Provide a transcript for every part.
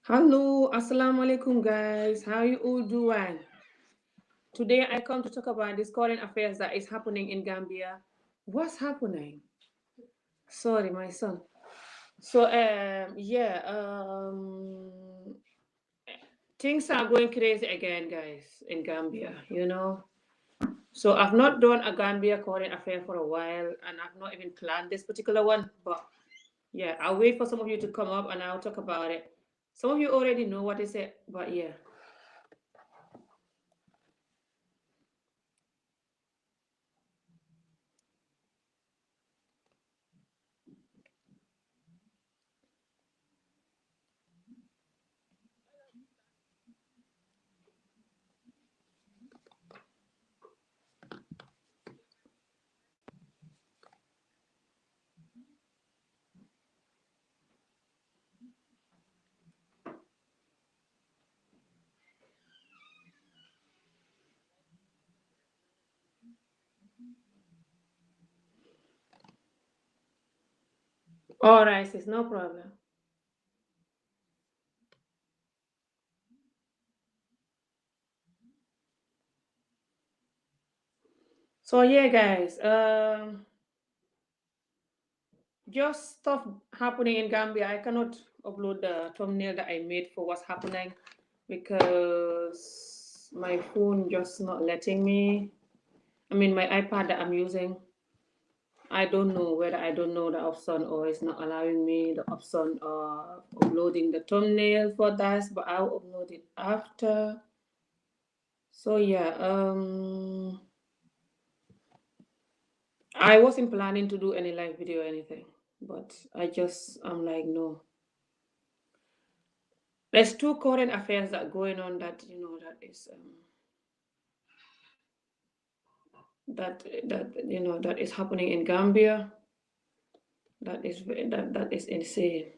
Hello, assalamu alaikum guys. How you all doing? Today I come to talk about this current affairs that is happening in Gambia. What's happening? Sorry, my son. So things are going crazy again, guys, in Gambia. So I've not done a Gambia current affair for a while, and I've not even planned this particular one. But yeah, I'll wait for some of you to come up and I'll talk about it. Some of you already know what is it, but yeah. All right, sis, no problem. So yeah, guys, just stuff happening in Gambia. I cannot upload the thumbnail that I made for what's happening because my phone just not letting me. I mean, my iPad that I'm using. I don't know whether I don't know the option or it's not allowing me the option of uploading the thumbnail for that, but I'll upload it after. So yeah, I wasn't planning to do any live video or anything, but I'm like, no. There's two current affairs that are going on that that is happening in Gambia. That is insane.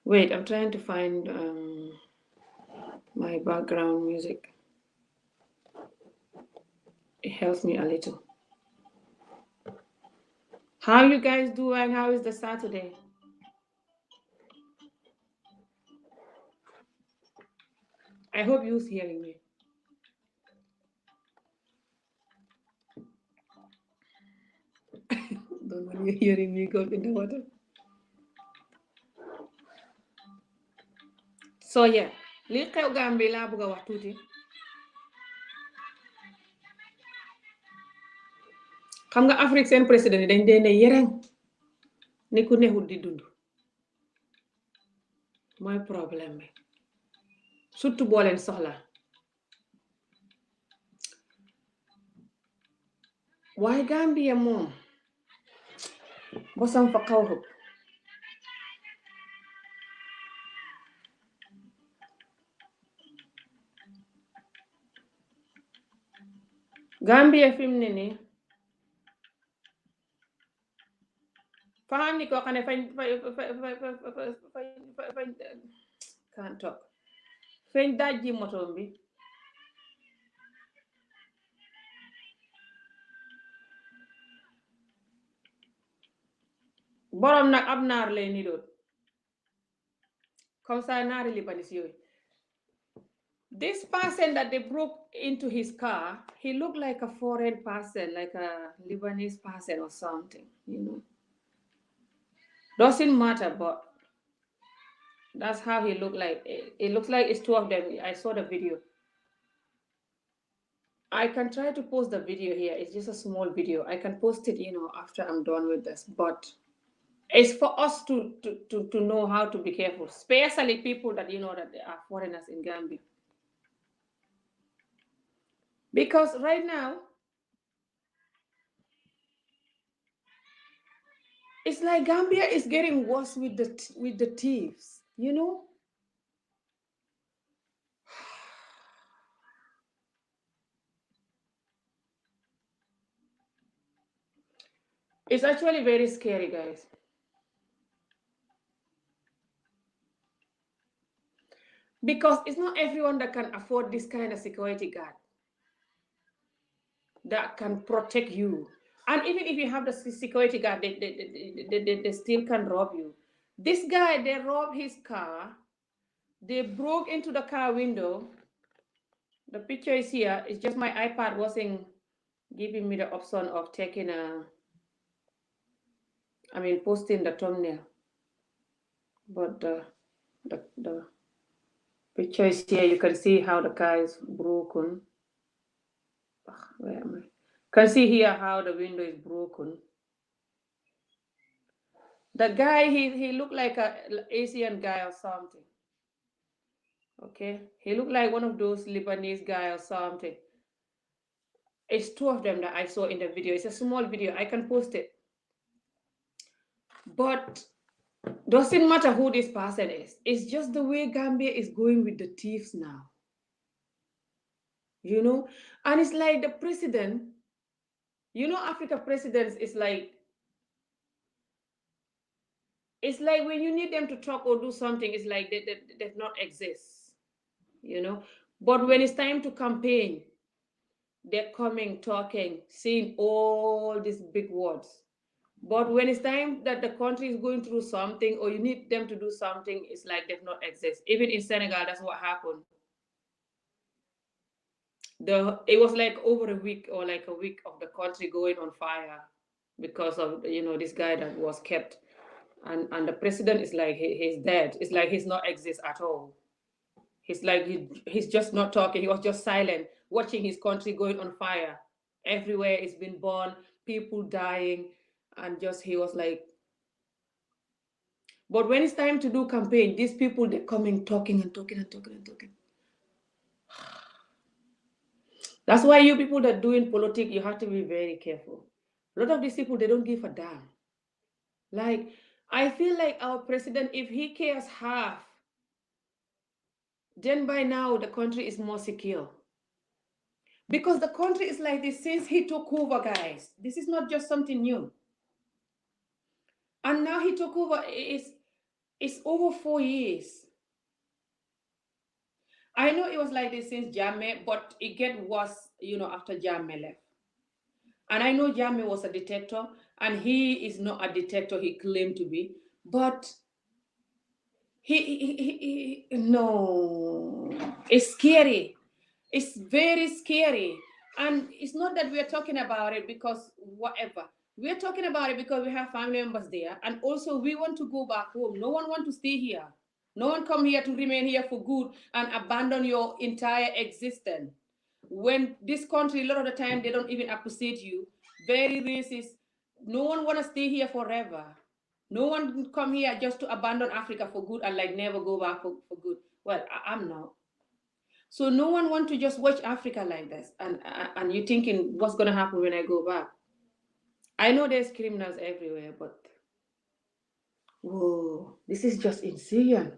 Wait, I'm trying to find my background music. It helps me a little. How you guys doing? How is the Saturday? I hope you're hearing me. Don't when you're hearing me go in the water. So yeah, li xew Gambie laa bëgg a wax tuuti. Xam nga Afrique seen président yi dañ dee ne yereng ni ku neexut di dund mooy problème bi surtout boo leen soxla waaye Gambia moom bosam fa xaw xëpp. Gambia fi mu ne nii fa am ni koo xam ne fañ can't talk fañ dajji motom bi borom nag ab naar lay niroon comme ça naari libanis yooyu. This person that they broke into his car, he looked like a foreign person, like a Lebanese person or something. Doesn't matter, but that's how he looked like. It looks like it's two of them. I saw the video. I can try to post the video here. It's just a small video. I can post it, after I'm done with this. But it's for us to know how to be careful, especially people that that they are foreigners in Gambia. Because right now, it's like Gambia is getting worse with the thieves. It's actually very scary, guys. Because it's not everyone that can afford this kind of security guard that can protect you. And even if you have the security guard, they still can rob you. This guy, they robbed his car. They broke into the car window. The picture is here. It's just my iPad wasn't giving me the option of taking posting the thumbnail. But the picture is here. You can see how the car is broken. Where am I? Can see here how the window is broken. The guy, he looked like an Asian guy or something. Okay, he looked like one of those Lebanese guy or something. It's two of them that I saw in the video. It's a small video. I can post it. But doesn't matter who this person is. It's just the way Gambia is going with the thieves now. You know? And it's like the president, you know, Africa presidents is like, it's like when you need them to talk or do something, it's like they not exist, you know. But when it's time to campaign, they're coming, talking, saying all these big words. But when it's time that the country is going through something or you need them to do something, it's like they not exist. Even in Senegal, that's what happened. It was like over a week or like a week of the country going on fire because of this guy that was kept, and the president is like he's dead. It's like he's not exist at all. He's like he's just not talking. He was just silent, watching his country going on fire. Everywhere it's been burned, people dying, and just he was like. But when it's time to do campaign, these people they're coming, talking and talking and talking and talking. That's why you people that doing politics, you have to be very careful. A lot of these people they don't give a damn. Like I feel like our president, if he cares half, then by now the country is more secure. Because the country is like this since he took over, guys. This is not just something new. And now he took over, it's over 4 years. I know it was like this since Jammeh, but it get worse, after Jammeh left. And I know Jammeh was a dictator, and he is not a dictator he claimed to be, but no, it's scary. It's very scary. And it's not that we're talking about it because whatever. We're talking about it because we have family members there. And also we want to go back home. No one wants to stay here. No one come here to remain here for good and abandon your entire existence. When this country, a lot of the time, they don't even appreciate you. Very racist. No one want to stay here forever. No one come here just to abandon Africa for good and like never go back for good. Well, I'm not. So no one want to just watch Africa like this, and you thinking what's gonna happen when I go back? I know there's criminals everywhere, but whoa, this is just insane.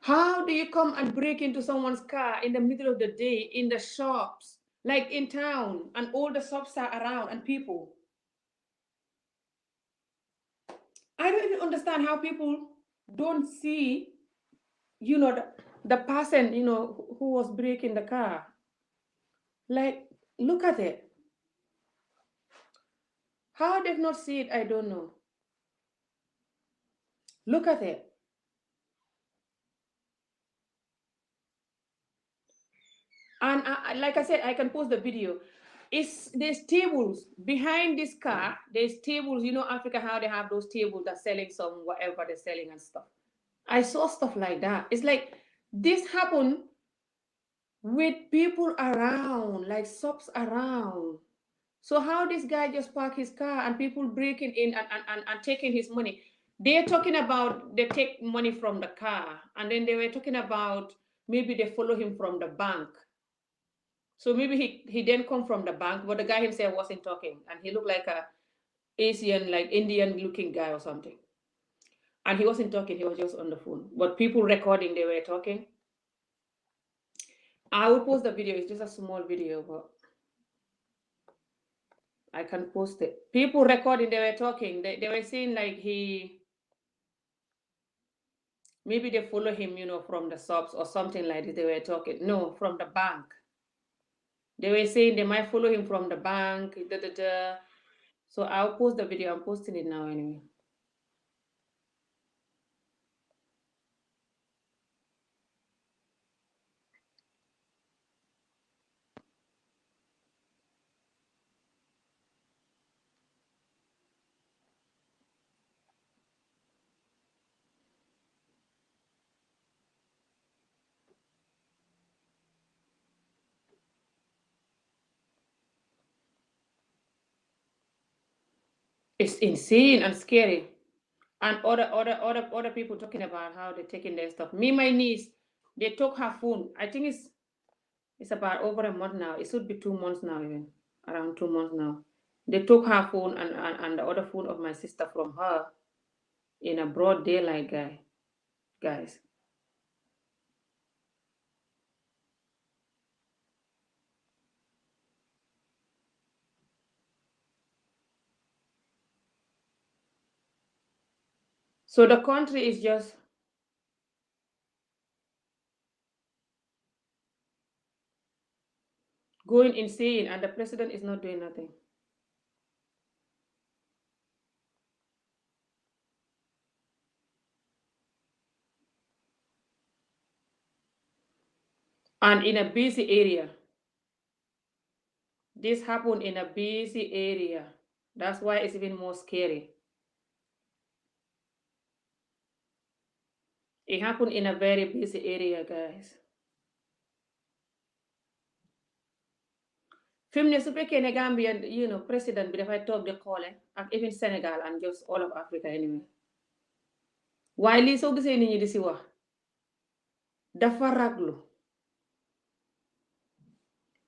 How do you come and break into someone's car in the middle of the day in the shops, like in town, and all the shops are around and people? I don't even understand how people don't see, the person, who was breaking the car. Like, look at it. How they've not see it, I don't know. Look at it. And like I said, I can post the video. There's tables behind this car. There's tables, Africa, how they have those tables that selling some whatever they're selling and stuff. I saw stuff like that. It's like this happened with people around, like shops around. So how this guy just park his car and people breaking in and taking his money? They're talking about they take money from the car, and then they were talking about maybe they follow him from the bank. So maybe he didn't come from the bank, but the guy himself wasn't talking, and he looked like a Asian, like Indian looking guy or something. And he wasn't talking, he was just on the phone. But people recording, they were talking. I will post the video, it's just a small video, but I can post it. People recording, they were talking. They were saying like maybe they follow him, from the shops or something like this. They were talking. No, from the bank. They were saying they might follow him from the bank. Da, da, da. So I'll post the video. I'm posting it now anyway. It's insane and scary. And other people talking about how they're taking their stuff. Me, my niece, they took her phone. I think it's about over a month now. It should be 2 months now, even around 2 months now. They took her phone and the other phone of my sister from her in a broad daylight, guys. So the country is just going insane, and the president is not doing nothing. And in a busy area. This happened in a busy area. That's why it's even more scary. It happened in a very busy area, guys. fi mu ne su fekkee ne Gambia président bi dafay toog di xoole ak even Sénégal and just all of Africa anyway waaye lii soo gisee nit ñi di si wax dafa raglu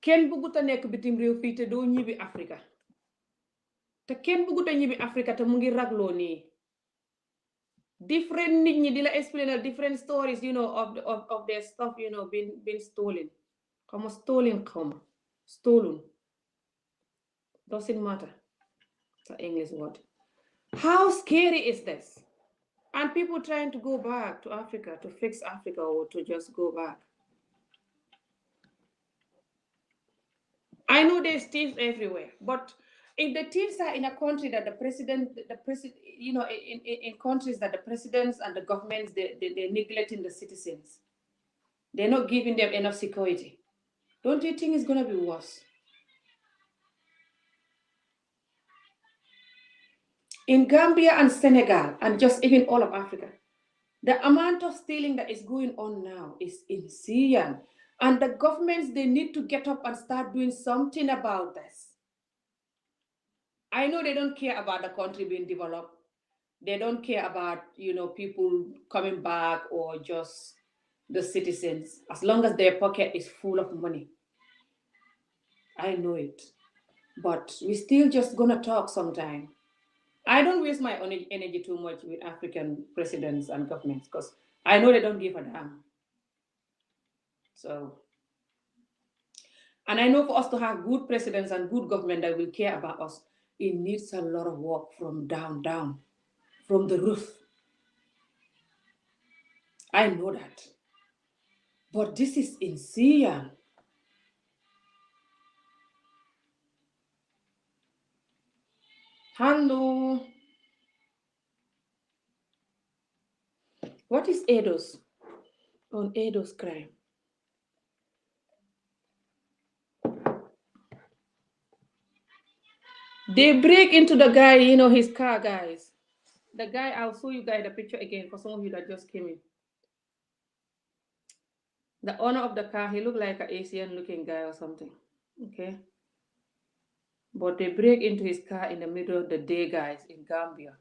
kenn bëggut a nekk bitim réew fii te doo ñibbi Africa te kenn bëggut a ñibbi Africa te mu ngi ragloo nii different nit ñi di la explain different stories of their stuff being stolen xawma stolen xawma stolen doesn't matter the English word. How scary is this? And people trying to go back to Africa to fix Africa or to just go back. I know there's thieves everywhere, but if the thieves are in a country that the president, in countries that the presidents and the governments, they're neglecting the citizens, they're not giving them enough security, don't you think it's going to be worse? In Gambia and Senegal, and just even all of Africa, the amount of stealing that is going on now is insane. And the governments, they need to get up and start doing something about this. I know they don't care about the country being developed. They don't care about, people coming back or just the citizens, as long as their pocket is full of money. I know it. But we still just gonna talk sometime. I don't waste my energy too much with African presidents and governments because I know they don't give a damn. So, and I know for us to have good presidents and good government that will care about us, it needs a lot of work from down, from the roof. I know that. But this is insane. Hello. What is ADOS? On ADOS crime. They break into the guy, his car, guys. The guy, I'll show you guys the picture again for some of you that just came in. The owner of the car, he looked like an Asian looking guy or something. Okay. But they break into his car in the middle of the day, guys, in Gambia.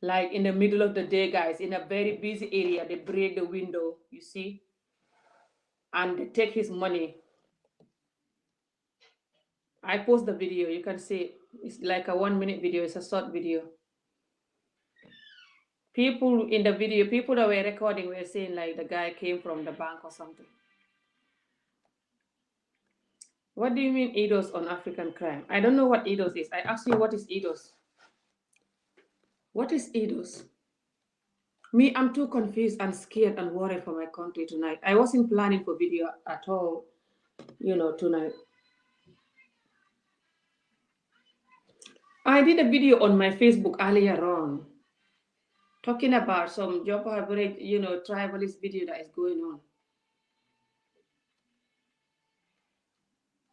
Like in the middle of the day, guys, in a very busy area, they break the window, you see, and they take his money. I post the video, you can see it's like a 1 minute video, it's a short video. People in the video, people that were recording were saying like the guy came from the bank or something. What do you mean EDOS on African crime? I don't know what EDOS is. I asked you what is EDOS. What is EDOS? Me, I'm too confused and scared and worried for my country tonight. I wasn't planning for video at all, tonight. I did a video on my Facebook earlier on talking about some job average, tribalist video that is going on.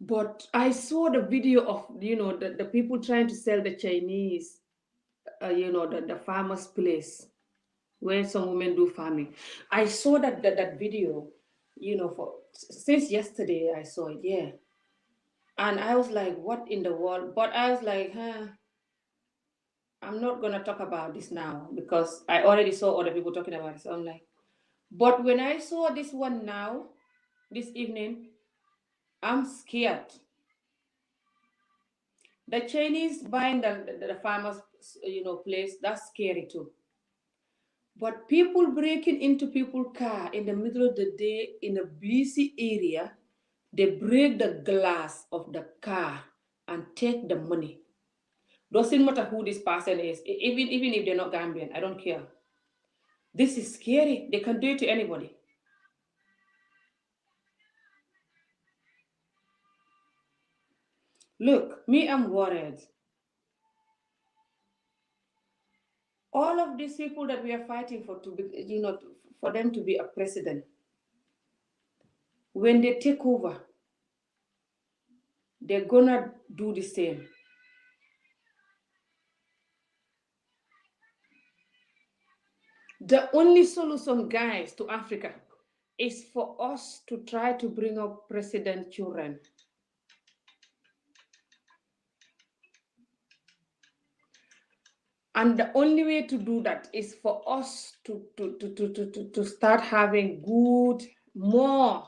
But I saw the video of, the people trying to sell the Chinese, the farmer's place where some women do farming. I saw that video, since yesterday I saw it, yeah. And I was like, what in the world? But I was like, I'm not gonna talk about this now because I already saw other people talking about it. So I'm like, but when I saw this one now, this evening, I'm scared. The Chinese buying the farmers, place, that's scary too. But people breaking into people's car in the middle of the day in a busy area, they break the glass of the car and take the money. Doesn't matter who this person is, even if they're not Gambian, I don't care. This is scary. They can do it to anybody. Look, me, I'm worried. All of these people that we are fighting for to be, for them to be a president, when they take over, they're gonna do the same. The only solution, guys, to Africa is for us to try to bring up president children. And the only way to do that is for us to start having good, more,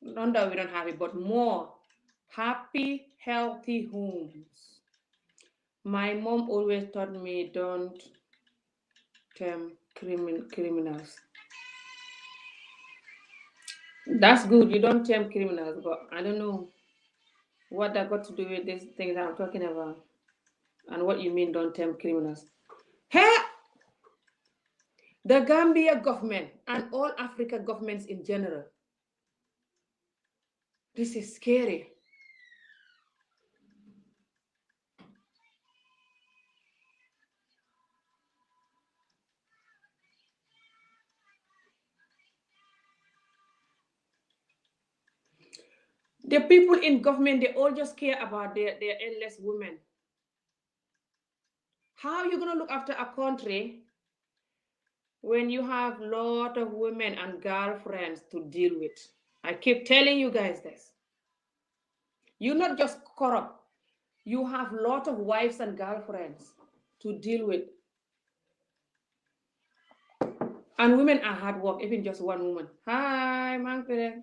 not that we don't have it, but more happy, healthy homes. My mom always taught me don't tempt criminals. That's good, you don't tempt criminals, but I don't know what that got to do with these things that I'm talking about and what you mean don't tempt criminals. Hey, the Gambia government and all Africa governments in general, this is scary. The people in government, they all just care about their endless women. How are you going to look after a country when you have a lot of women and girlfriends to deal with? I keep telling you guys this. You're not just corrupt. You have a lot of wives and girlfriends to deal with. And women are hard work, even just one woman. Hi, Manfred.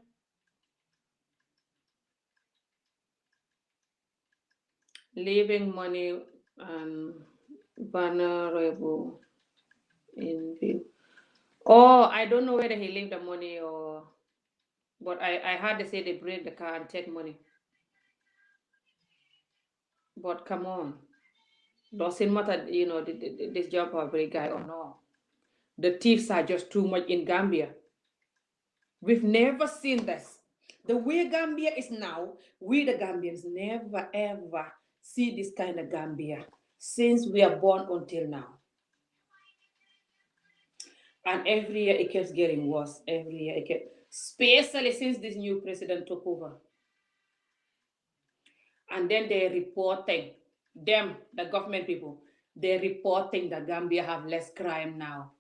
Leaving money and vulnerable in view. Oh, I don't know whether he leave the money or, but I heard they say they break the car and take money. But come on, doesn't matter, this job or break guy or no. The thieves are just too much in Gambia. We've never seen this. The way Gambia is now, we the Gambians never ever see this kind of Gambia since we are born until now. And every year it keeps getting worse. Every year it keeps, especially since this new president took over. And then they're reporting, them, the government people, they're reporting that Gambia have less crime now.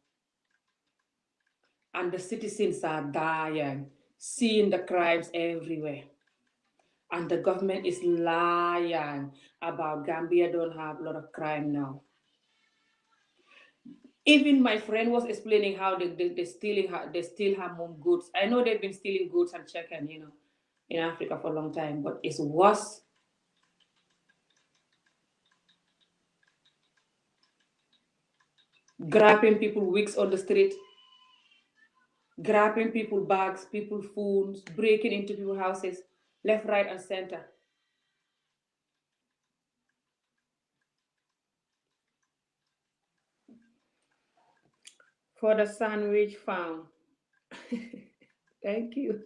And the citizens are dying, seeing the crimes everywhere. And the government is lying about Gambia don't have a lot of crime now. Even my friend was explaining how they steal her mom goods. I know they've been stealing goods and chicken, in Africa for a long time, but it's worse. Grabbing people wigs on the street, grabbing people bags, people phones, breaking into people's houses, left, right, and center. For the sandwich farm. Thank you.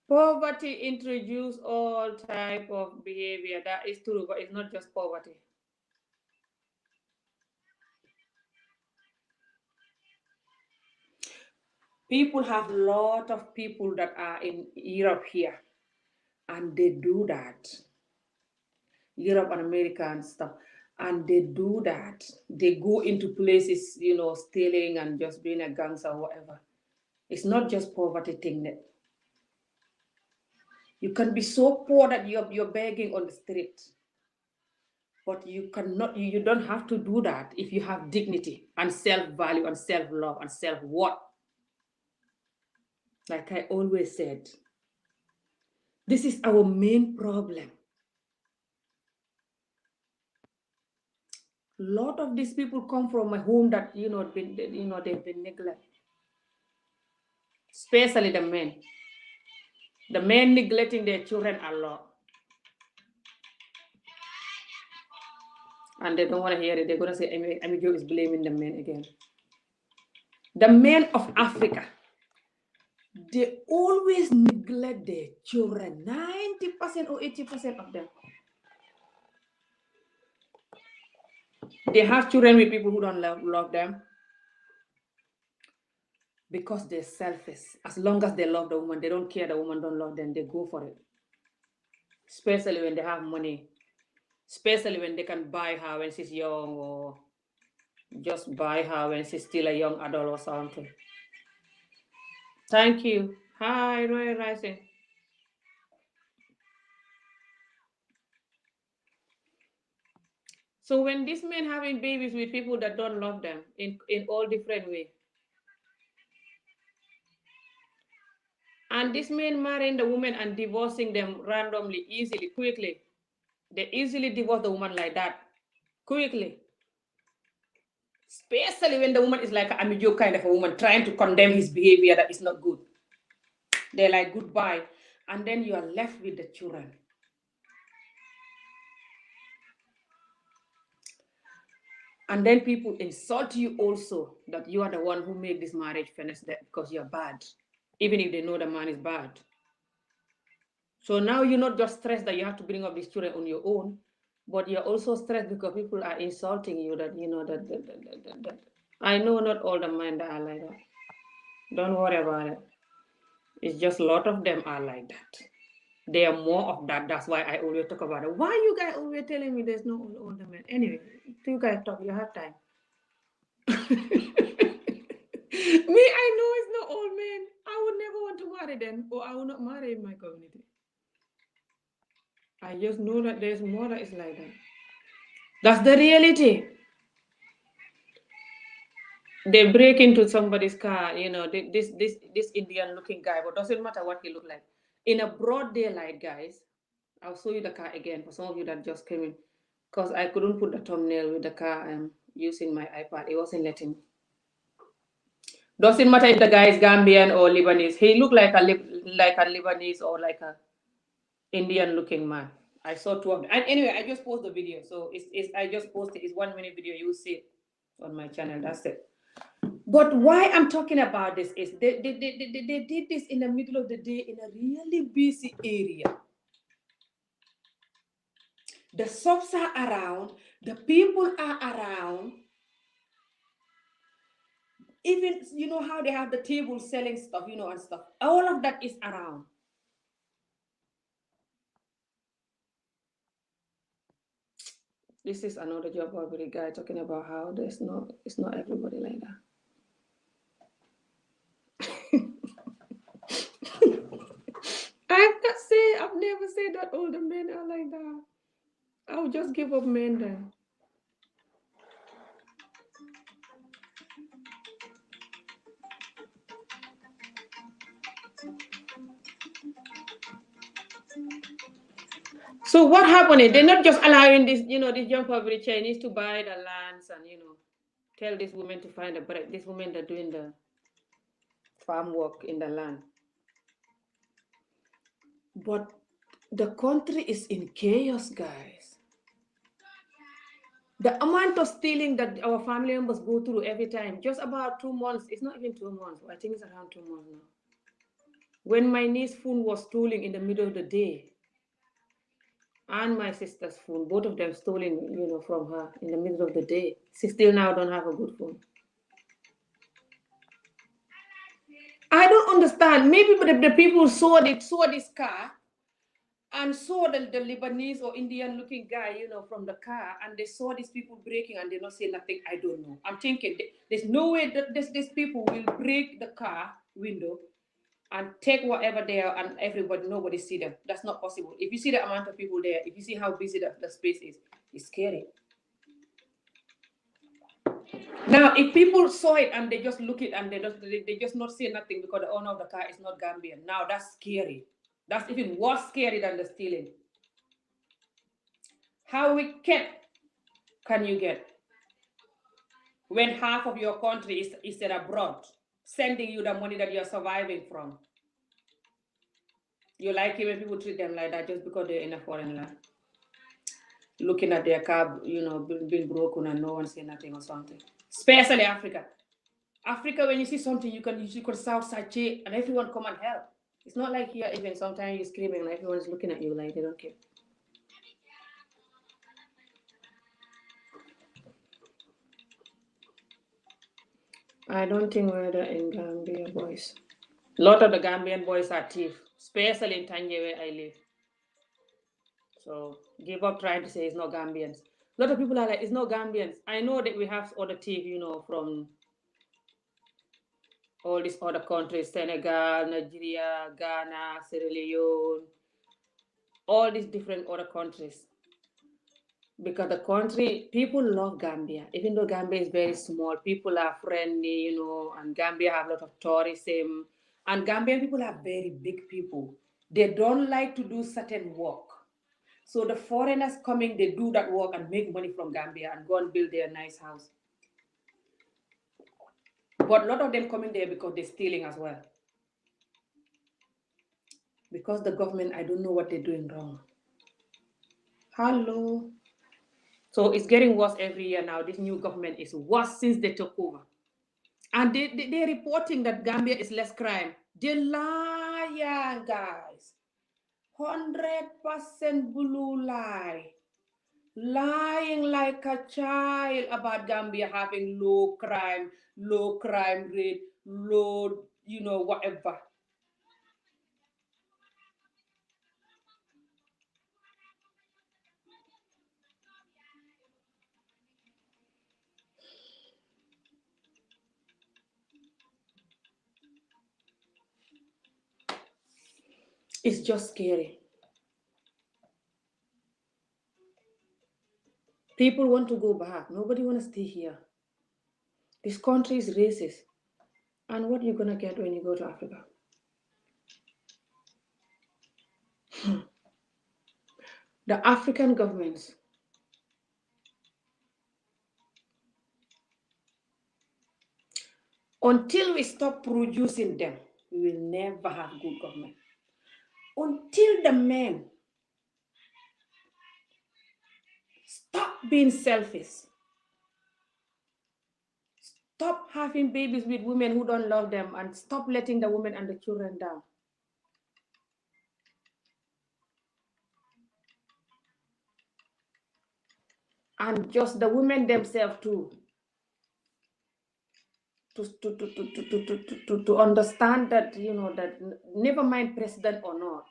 Poverty introduce all type of behavior. That is true, but it's not just poverty. People have a lot of people that are in Europe here, and they do that. Europe and America and stuff. And they do that. They go into places, stealing and just being a gangster or whatever. It's not just poverty thing. You can be so poor that you're begging on the street. But you cannot, you don't have to do that if you have dignity and self-value and self-love and self-worth. Like I always said, this is our main problem. A lot of these people come from a home that they've been neglected, especially the men. The men neglecting their children a lot, and they don't want to hear it. They're gonna say Amijo is blaming the men again. The men of Africa, they always neglect their children. 90% or 80% of them. They have children with people who don't love them because they're selfish. As long as they love the woman, they don't care the woman don't love them. They go for it. Especially when they have money. Especially when they can buy her when she's young, or just buy her when she's still a young adult or something. Thank you. Hi, Roy Rising. So when these men having babies with people that don't love them in all different ways, and this men marrying the woman and divorcing them randomly, easily, quickly, they easily divorce the woman like that, quickly. Especially when the woman is like a Amijo kind of a woman, trying to condemn his behavior that is not good. They're like, goodbye. And then you are left with the children. And then people insult you also that you are the one who made this marriage finish that because you're bad, even if they know the man is bad. So now you're not just stressed that you have to bring up these children on your own, but you're also stressed because people are insulting you that, that. I know not all the men that are like that. Don't worry about it. It's just a lot of them are like that. There are more of that. That's why I always talk about it. Why you guys always telling me there's no older men? Anyway, you guys talk. You have time. Me, I know it's not old men. I would never want to marry them, or I will not marry in my community. I just know that there's more that is like that. That's the reality. They break into somebody's car, this Indian looking guy, but doesn't matter what he look like. In a broad daylight, guys, I'll show you the car again for some of you that just came in, because I couldn't put the thumbnail with the car. I'm using my iPad. It wasn't letting me. Doesn't matter if the guy is Gambian or Lebanese. He looked like a Lebanese or like a Indian looking man. I saw two of them. And anyway, I just posted the video. So I just posted. It's 1 minute video. You will see it on my channel. That's it. But why I'm talking about this is they did this in the middle of the day in a really busy area. The shops are around. The people are around. Even, you know how they have the table selling stuff, and stuff. All of that is around. This is another job robbery guy talking about how it's not everybody like that. I've never said that all the men are like that. I'll just give up men then. So what happened is they're not just allowing this, this young poverty Chinese to buy the lands and, tell this woman to find a bread. This woman that doing the farm work in the land. But the country is in chaos, guys. The amount of stealing that our family members go through every time, just about 2 months, it's not even 2 months, I think it's around 2 months now. When my niece's phone was stolen in the middle of the day, and my sister's phone, both of them stolen, from her in the middle of the day. She still now don't have a good phone. I don't understand. Maybe the people saw this car and saw the Lebanese or Indian looking guy, from the car, and they saw these people breaking and they not say nothing. I don't know. I'm thinking there's no way that these people will break the car window and take whatever there and everybody, nobody see them. That's not possible. If you see the amount of people there, if you see how busy the space is, it's scary. Now, if people saw it and they just look it and they just not say nothing because the owner of the car is not Gambian, now that's scary. That's even worse scary than the stealing. How wicked can you get when half of your country is abroad, sending you the money that you're surviving from? You like it when people treat them like that just because they're in a foreign land, looking at their car, being broken and no one say nothing or something. Especially Africa. Africa, when you see something, you could shout sachet and everyone come and help. It's not like here, even sometimes you're screaming and everyone's looking at you like they don't care. I don't think we're in Gambia, boys. A lot of the Gambian boys are thieves, especially in Tanje where I live. So give up trying to say it's not Gambians. A lot of people are like, it's not Gambians. I know that we have other thieves, from all these other countries, Senegal, Nigeria, Ghana, Sierra Leone, all these different other countries. Because the country, people love Gambia. Even though Gambia is very small, people are friendly, and Gambia have a lot of tourism. And Gambian people are very big people. They don't like to do certain work. So the foreigners coming, they do that work and make money from Gambia and go and build their nice house. But a lot of them coming there because they're stealing as well. Because the government, I don't know what they're doing wrong. Hello. So it's getting worse every year now. This new government is worse since they took over. And they're reporting that Gambia is less crime. They're lying, guys. 100% blue lie. Lying like a child about Gambia having low crime rate, low, whatever. It's just scary. People want to go back. Nobody want to stay here. This country is racist. And what are you going to get when you go to Africa? The African governments, until we stop producing them, we will never have good government. Until the men stop being selfish, stop having babies with women who don't love them, and stop letting the women and the children down. And just the women themselves too, to understand that, that never mind president or not,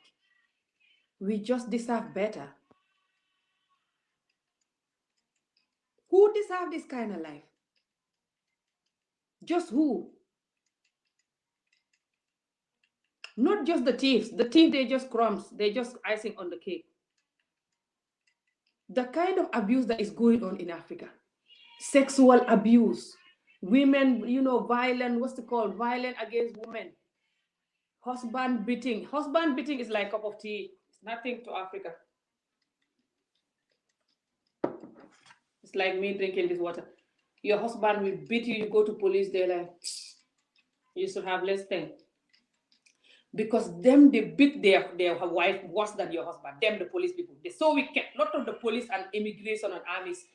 we just deserve better. Who deserve this kind of life? Just who? Not just the thieves. The thief, they're just crumbs. They're just icing on the cake. The kind of abuse that is going on in Africa, sexual abuse, women, violent, what's it called? Violent against women. Husband beating. Husband beating is like a cup of tea. It's nothing to Africa. It's like me drinking this water. Your husband will beat you, you go to police, they're like, you should have less pain. Because them, they beat their wife worse than your husband. Them, the police people. They're so wicked. A lot of the police and immigration and armies,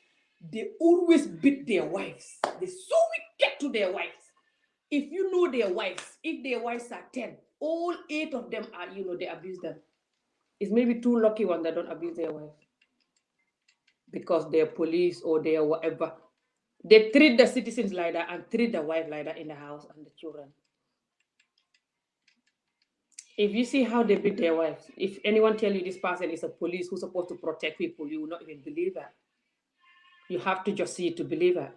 they always beat their wives. They're so wicked to their wives. If you know their wives, if their wives are 10, all 8 of them are, they abuse them. It's maybe 2 lucky ones that don't abuse their wives. Because they're police or they're whatever. They treat the citizens like that and treat the wife like that in the house and the children. If you see how they beat their wives, if anyone tell you this person is a police who's supposed to protect people, you will not even believe that. You have to just see it to believe it.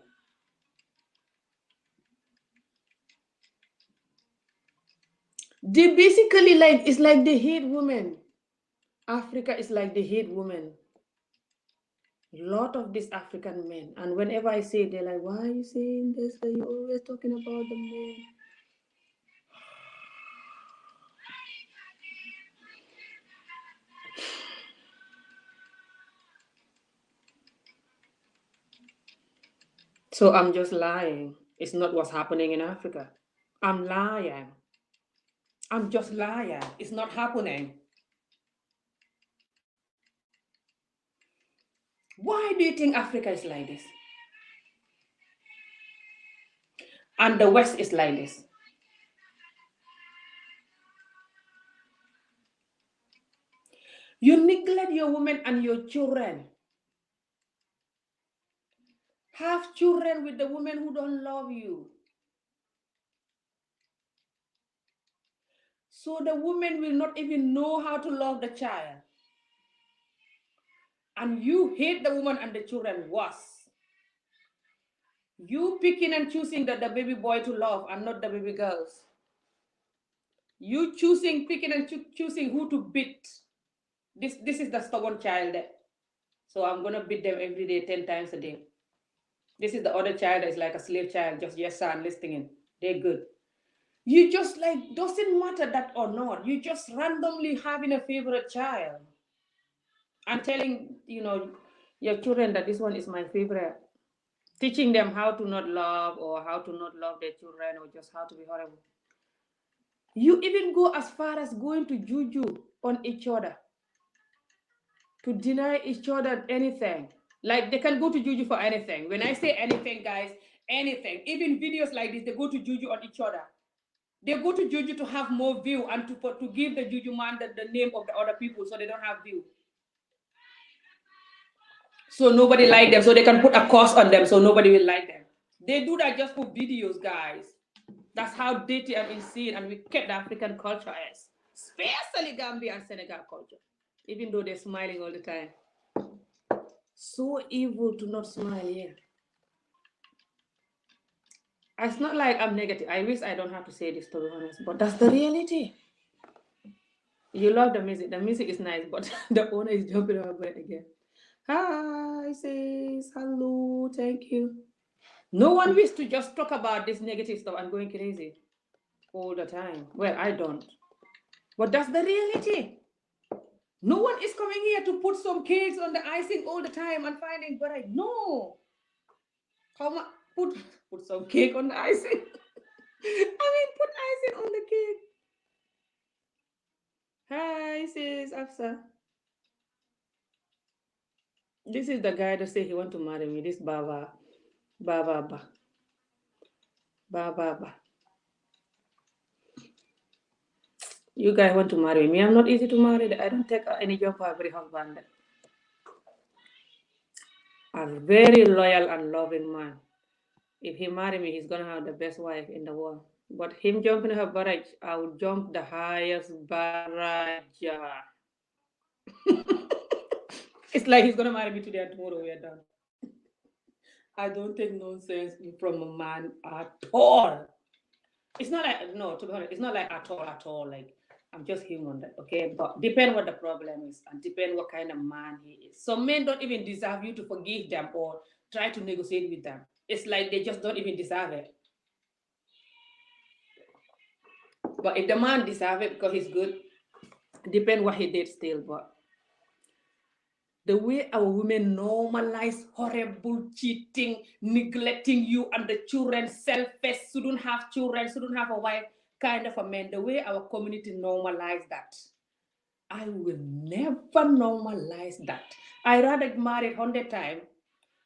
They basically like, it's like they hate women. Africa is like they hate women. A lot of these African men. And whenever I say it, they're like, why are you saying this? Are you always talking about the men? So I'm just lying. It's not what's happening in Africa. I'm lying. I'm just lying. It's not happening. Why do you think Africa is like this? And the West is like this. You neglect your women and your children. Have children with the women who don't love you. So the woman will not even know how to love the child. And you hate the woman and the children worse. You picking and choosing the baby boy to love and not the baby girls. You choosing, picking and choosing who to beat. This is the stubborn child. So I'm gonna beat them every day, 10 times a day. This is the other child that is like a slave child, just yes sir and listening. They're good. You just like, doesn't matter that or not. You just randomly having a favorite child and telling, your children that this one is my favorite. Teaching them how to not love or how to not love their children or just how to be horrible. You even go as far as going to juju on each other to deny each other anything. Like they can go to juju for anything. When I say anything, guys, anything, even videos like this, they go to juju on each other. They go to juju to have more view and to give the juju man the name of the other people so they don't have view. So nobody like them, so they can put a cost on them so nobody will like them. They do that just for videos, guys. That's how dirty and insane and wicked the African culture is, especially Gambia and Senegal culture. Even though they're smiling all the time, so evil to not smile here. It's not like I'm negative. I wish I don't have to say this, to be honest, but that's the reality. You love the music. The music is nice, but the owner is jumping over it again. Hi, sis. Hello. Thank you. No one wishes to just talk about this negative stuff and going crazy all the time. Well, I don't. But that's the reality. No one is coming here to put some cakes on the icing all the time and finding but I no. Come on, put some cake on the icing. I mean, put icing on the cake. Hi, sis Afsa. This is the guy that say he want to marry me. This Baba, Baba. You guys want to marry me? I'm not easy to marry. I don't take any job for every husband. A very loyal and loving man. If he marry me, he's gonna have the best wife in the world. But him jumping her barrage, I would jump the highest barrage. It's like he's gonna marry me today and tomorrow we are done. I don't take nonsense from a man at all. It's not like no, to be honest, it's not like at all. Like I'm just human, okay? But depend what the problem is and depend what kind of man he is. Some men don't even deserve you to forgive them or try to negotiate with them. It's like they just don't even deserve it. But if the man deserve it because he's good, depend what he did still. But the way our women normalize horrible cheating, neglecting you and the children, selfish, shouldn't have children, shouldn't have a wife, kind of a man, the way our community normalize that, I will never normalize that. I rather married 100 times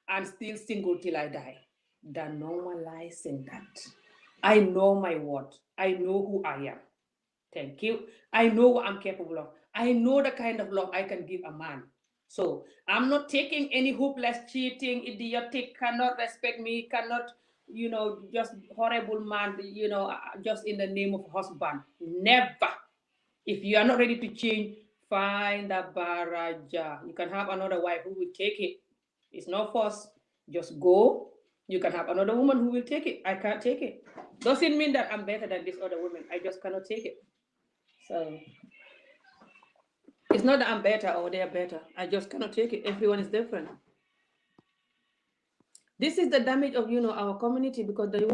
and still single till I die than normalizing that. I know my worth. I know who I am. Thank you. I know what I'm capable of. I know the kind of love I can give a man. So I'm not taking any hopeless, cheating, idiotic, cannot respect me, cannot, just horrible man, just in the name of husband. Never. If you are not ready to change, find a baraja. You can have another wife who will take it. It's not force. Just go. You can have another woman who will take it. I can't take it. Doesn't mean that I'm better than this other woman. I just cannot take it. So it's not that I'm better or they're better. I just cannot take it. Everyone is different. This is the damage of our community, because the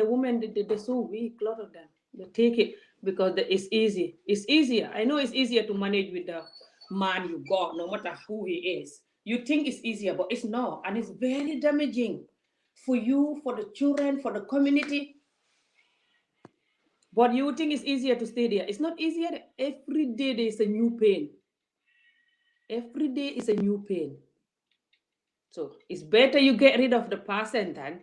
women they're so weak. A lot of them they take it because it's easy. It's easier. I know it's easier to manage with the man you got, no matter who he is. You think it's easier, but it's not, and it's very damaging for you, for the children, for the community. But you think it's easier to stay there. It's not easier. Every day there is a new pain. Every day is a new pain. So it's better you get rid of the past and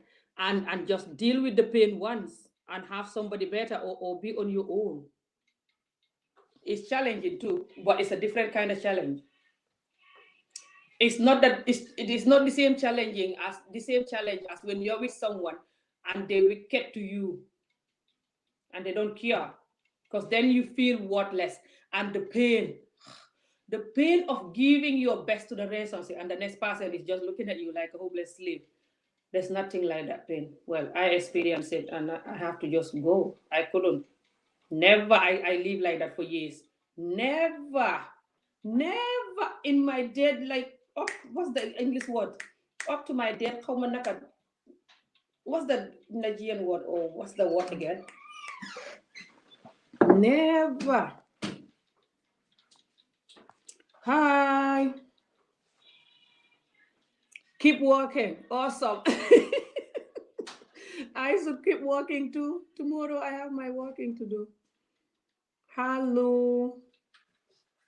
just deal with the pain once and have somebody better, or be on your own. It's challenging too, but it's a different kind of challenge. It is not the same challenge as when you're with someone and they wicked to you and they don't care. Because then you feel worthless, and the pain of giving your best to the relationship, and the next person is just looking at you like a hopeless slave. There's nothing like that pain. Well, I experienced it, and I have to just go. I couldn't. Never. I lived like that for years. Never. Never in my dead, like, what's the English word? Up to my dead, what's the Nigerian word, or what's the word again? Never. Hi. Keep walking. Awesome. I should keep walking too. Tomorrow I have my walking to do. Hello.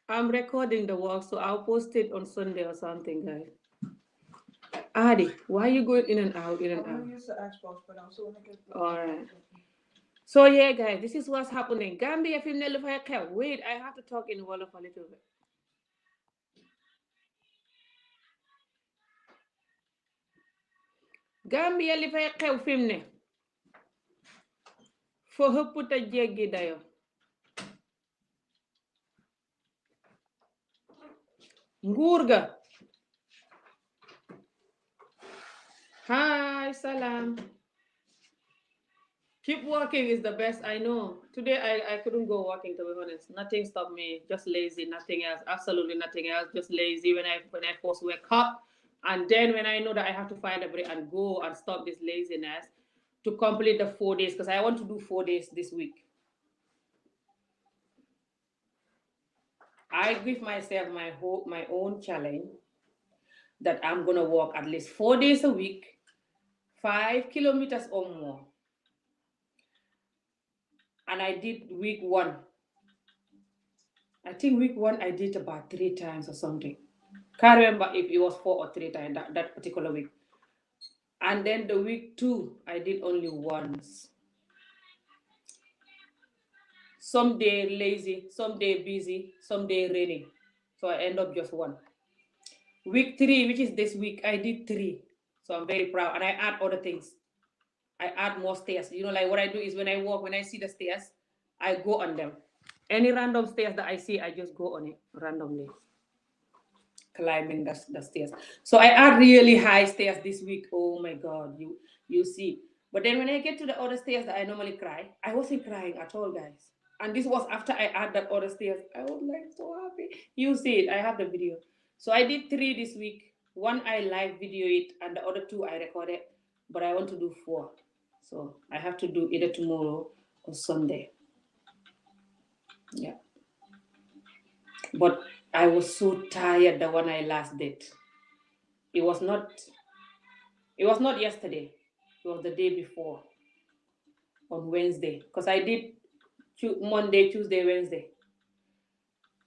I'm recording the walk, so I'll post it on Sunday or something, guys. Adi, why are you going in and out, in and I'm out? gonna use the Xbox, but I'm still gonna get. Alright. So yeah, guys, this is what's happening. Gambia fi ne lu fay xew. Wait, I have to talk in Wolof a little bit. Gambia li fay xew fi mu ne fo hëpp te jéggi dayo. Nguur ga. Hi, salam. Keep walking is the best. I know. Today I couldn't go walking, to be honest. Nothing stopped me. Just lazy. Nothing else. Absolutely nothing else. Just lazy when I first wake up. And then when I know that I have to find a break and go and stop this laziness to complete the 4 days, because I want to do 4 days this week. I give myself my own challenge that I'm gonna walk at least 4 days a week, 5 kilometers or more. And I did week one. I think week one I did about 3 times or something. Can't remember if it was 4 or 3 times that particular week. And then the week two, I did only once. Some day lazy, some day busy, some day raining. So I end up just one. Week three, which is this week, I did three. So I'm very proud. And I add other things. I add more stairs. Like what I do is when I walk, when I see the stairs, I go on them. Any random stairs that I see, I just go on it randomly, climbing the stairs. So I add really high stairs this week. Oh my god, you see. But then when I get to the other stairs that I normally cry, I wasn't crying at all, guys. And this was after I add that other stairs. I was like so happy. You see it. I have the video. So I did three this week. One I live video it, and the other two I recorded. But I want to do four. So I have to do either tomorrow or Sunday. Yeah. But I was so tired the one I last did. It was not it was not yesterday. It was the day before on Wednesday. Because I did Monday, Tuesday, Wednesday.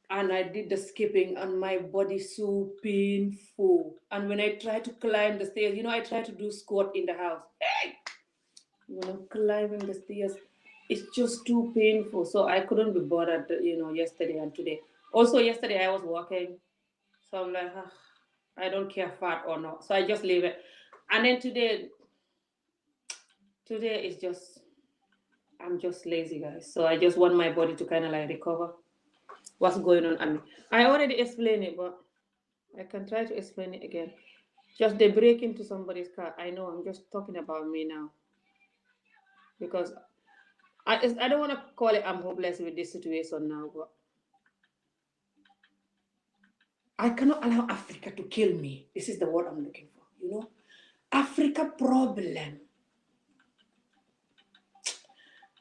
And I did the skipping and my body so painful. And when I try to climb the stairs, I try to do squat in the house. Hey! When I'm climbing the stairs, it's just too painful. So I couldn't be bothered, yesterday and today. Also, yesterday I was walking. So I'm like, I don't care fat or not. So I just leave it. And then today is just, I'm just lazy, guys. So I just want my body to kind of like recover what's going on. And I already explained it, but I can try to explain it again. Just they break into somebody's car. I know I'm just talking about me now because I don't want to call it I'm hopeless with this situation now, but I cannot allow Africa to kill me. This is the word I'm looking for, you know? Africa problem.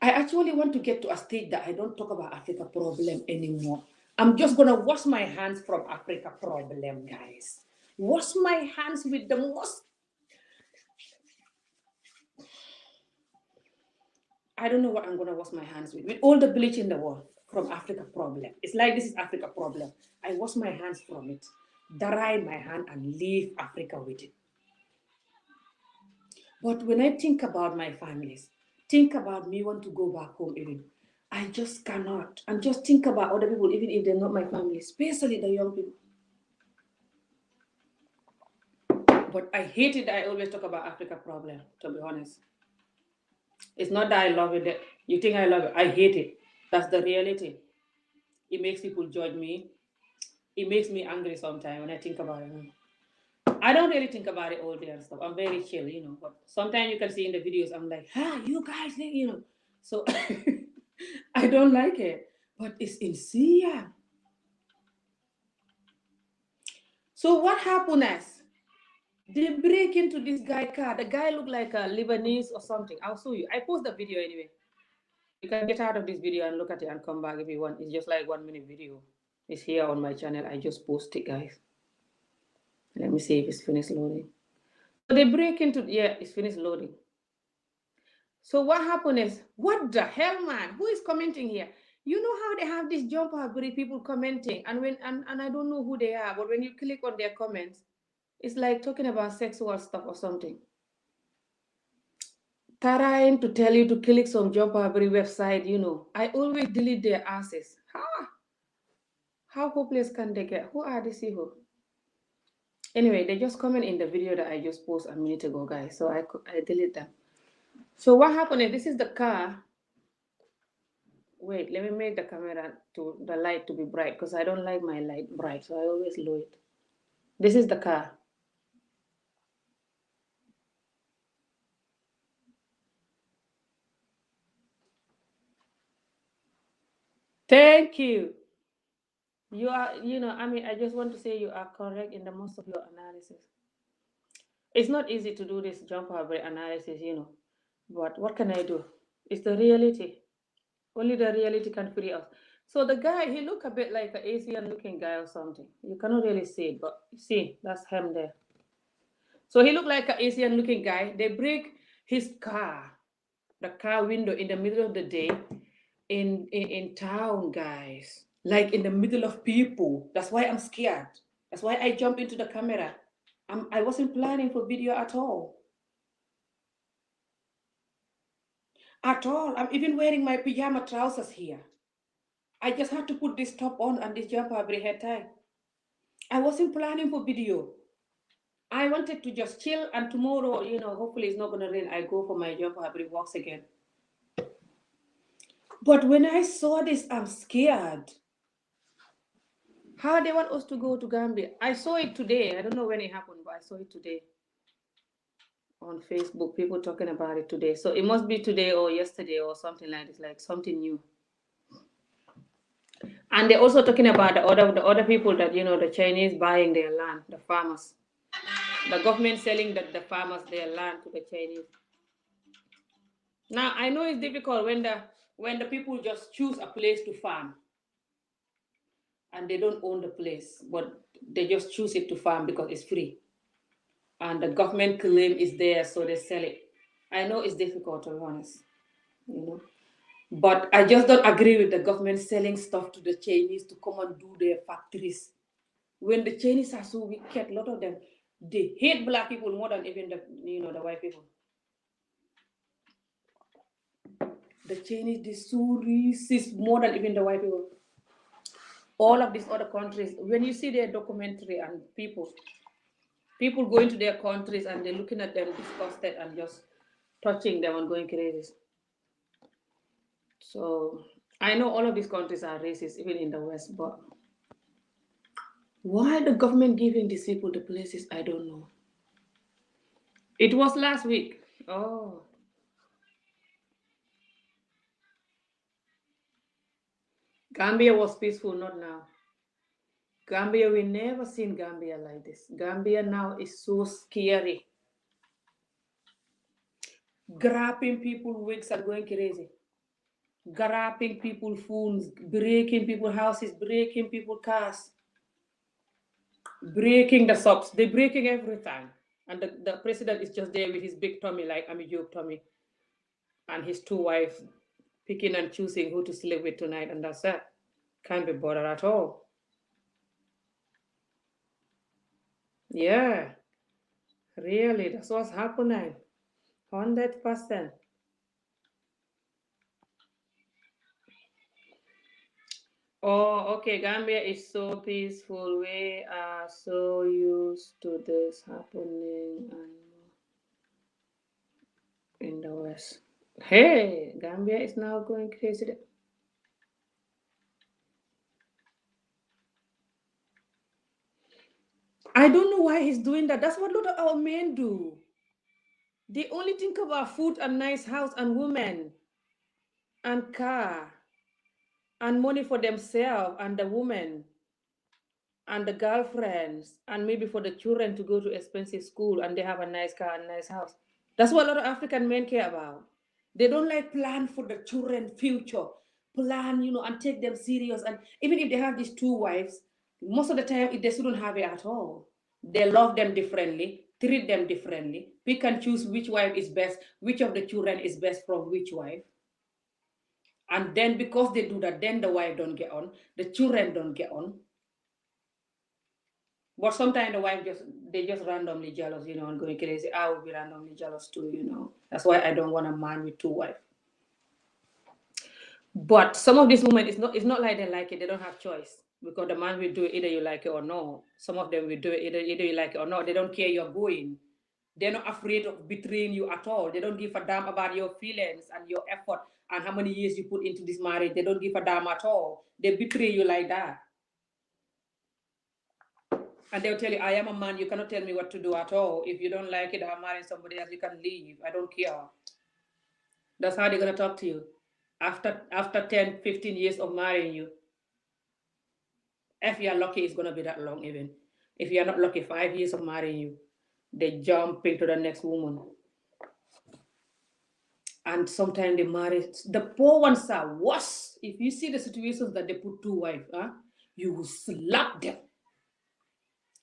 I actually want to get to a stage that I don't talk about Africa problem anymore. I'm just gonna wash my hands from Africa problem, guys. Wash my hands with the most. I don't know what I'm gonna wash my hands with all the bleach in the world from Africa problem. It's like this is Africa problem. I wash my hands from it, dry my hand, and leave Africa with it. But when I think about my families, think about me want to go back home even, I just cannot. And just think about other people, even if they're not my family, especially the young people. But I hate it that I always talk about Africa problem, to be honest. It's not that I love it. That you think I love it. I hate it. That's the reality. It makes people judge me. It makes me angry sometimes when I think about it. I don't really think about it all day and stuff. I'm very chill, you know. But sometimes you can see in the videos, I'm like, you guys, you know. So I don't like it. But it's sincere. So what happened is they break into this guy car. The guy looked like a Lebanese or something. I'll show you. I post the video anyway. You can get out of this video and look at it and come back if you want. It's just like 1 minute video. It's here on my channel. I just post it, guys. Let me see if it's finished loading. So they break into, yeah, it's finished loading. So what happened is, what the hell, man? Who is commenting here? You know how they have these jumper people commenting, and I don't know who they are, but when you click on their comments, it's like talking about sexual stuff or something. Trying to tell you to click some jumper website, you know. I always delete their asses. How hopeless can they get? Who are these people? Anyway, they just comment in the video that I just posted a minute ago, guys. So I delete them. So what happened is, this is the car. Wait, let me make the camera to the light to be bright because I don't like my light bright, so I always lower it. This is the car. Thank you. You are, you know, I mean, I just want to say you are correct in the most of your analysis. It's not easy to do this jump over analysis, you know, but what can I do? It's the reality. Only the reality can free us. So the guy, he look a bit like an Asian looking guy or something. You cannot really see it, but see, that's him there. So he looked like an Asian looking guy. They break his car, the car window in the middle of the day in town, guys. Like in the middle of people. That's why I'm scared. That's why I jump into the camera. I wasn't planning for video at all. At all. I'm even wearing my pajama trousers here. I just had to put this top on and this jumper every head tie. I wasn't planning for video. I wanted to just chill, and tomorrow, you know, hopefully it's not gonna rain. I go for my jumper every walks again. But when I saw this, I'm scared. How they want us to go to Gambia? I saw it today. I don't know when it happened, but I saw it today on Facebook. People talking about it today. So it must be today or yesterday or something like this, like something new. And they're also talking about the other people that, you know, the Chinese buying their land, the farmers. The government selling the farmers their land to the Chinese. Now I know it's difficult when the people just choose a place to farm and they don't own the place, but they just choose it to farm because it's free. And the government claim is there, so they sell it. I know it's difficult, to be honest, you know. But I just don't agree with the government selling stuff to the Chinese to come and do their factories. When the Chinese are so wicked, a lot of them, they hate black people more than even the white people. The Chinese, they so racist more than even the white people. All of these other countries, when you see their documentary and people going to their countries and they're looking at them disgusted and just touching them and going crazy. So I know all of these countries are racist, even in the West, but why the government giving these people the places, I don't know. It was last week. Oh, Gambia was peaceful, not now. Gambia, we never seen Gambia like this. Gambia now is so scary. Grabbing people wigs and going crazy. Grabbing people phones, breaking people houses, breaking people cars, breaking the shops. They're breaking everything. And the president is just there with his big tummy, like I'm a joke tummy, and his two wives picking and choosing who to sleep with tonight, and that's it. Can't be bothered at all. Yeah, really, that's what's happening. 100%. Oh, okay. Gambia is so peaceful. We are so used to this happening and in the West. Hey, Gambia is now going crazy. I don't know why he's doing that. That's what a lot of our men do. They only think about food and nice house and women and car and money for themselves and the woman and the girlfriends and maybe for the children to go to expensive school and they have a nice car and nice house. That's what a lot of African men care about. They don't like plan for the children future, plan, and take them serious. And even if they have these two wives, most of the time they shouldn't have it at all. They love them differently, treat them differently, pick and choose which wife is best, which of the children is best from which wife. And then because they do that, then the wife don't get on, the children don't get on. But sometimes the wife just randomly jealous, and going crazy. I will be randomly jealous too. That's why I don't want a man with two wives. But some of these women, it's not like they like it. They don't have choice because the man will do it either you like it or no. Some of them will do it either you like it or not. They don't care you're going. They're not afraid of betraying you at all. They don't give a damn about your feelings and your effort and how many years you put into this marriage. They don't give a damn at all. They betray you like that. And they'll tell you, I am a man, you cannot tell me what to do at all. If you don't like it, I'm marrying somebody else, you can leave. I don't care. That's how they're gonna talk to you. After 10, 15 years of marrying you. If you're lucky, it's gonna be that long even. If you're not lucky, 5 years of marrying you, they jump into the next woman. And sometimes they marry the poor ones are worse. If you see the situations that they put two wives, you will slap them.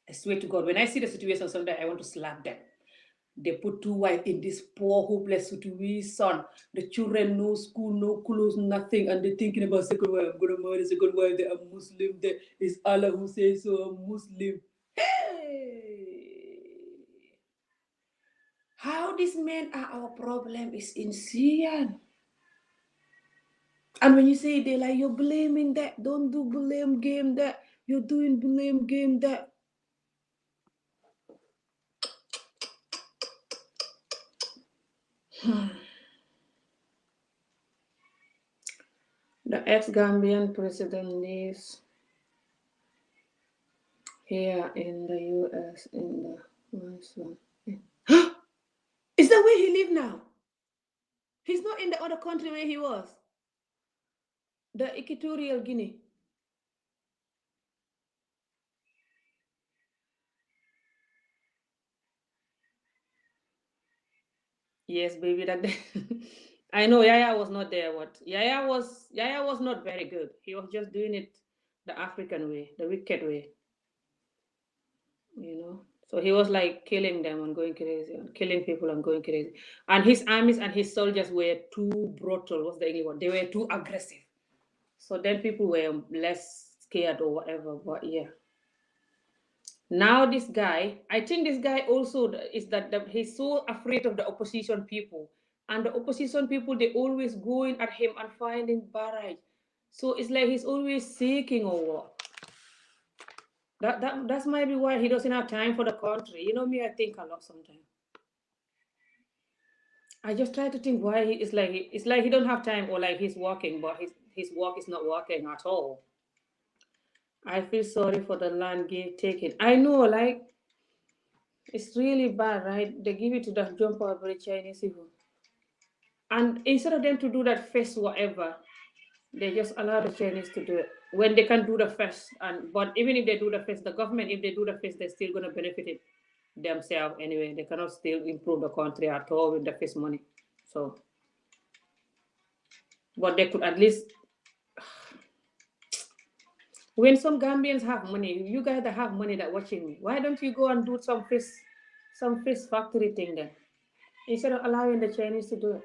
I swear to God, when I see the situation, sometimes I want to slap them. They put two wives in this poor, hopeless situation. The children, no school, no clothes, nothing, and they're thinking about second wife. I'm gonna marry second wife. They are Muslim. There is Allah who says so. I'm Muslim. Hey, how these men are our problem is insane. And when you say they like you're blaming that, don't do blame game that. You're doing blame game that. The ex-Gambian president lives here in the US in the nice one. Is that where he live now? He's not in the other country where he was. The Equatorial Guinea. Yes, baby, that I know Yaya was not there. What Yaya was not very good. He was just doing it the African way, the wicked way. So he was like killing them and going crazy, and killing people and going crazy. And his armies and his soldiers were too brutal. What's the English word? They were too aggressive. So then people were less scared or whatever. But yeah. Now this guy, I think this guy also is that he's so afraid of the opposition people, and the opposition people they always going at him and finding barrage. So it's like he's always seeking or what. That's maybe why he doesn't have time for the country. You know me, I think a lot sometimes. I just try to think why it's like he don't have time or like he's working, but his work is not working at all. I feel sorry for the land give taken. I know, like it's really bad, right? They give it to the jumper of the Chinese people. And instead of them to do that face whatever, They just allow the Chinese to do it when they can do the first. And but even if they do the first, the government, if they do the first, they're still gonna benefit it themselves anyway. They cannot still improve the country at all with the first money. So, but they could at least, when some Gambians have money, you guys that have money that watching me, why don't you go and do some fish factory thing then, instead of allowing the Chinese to do it?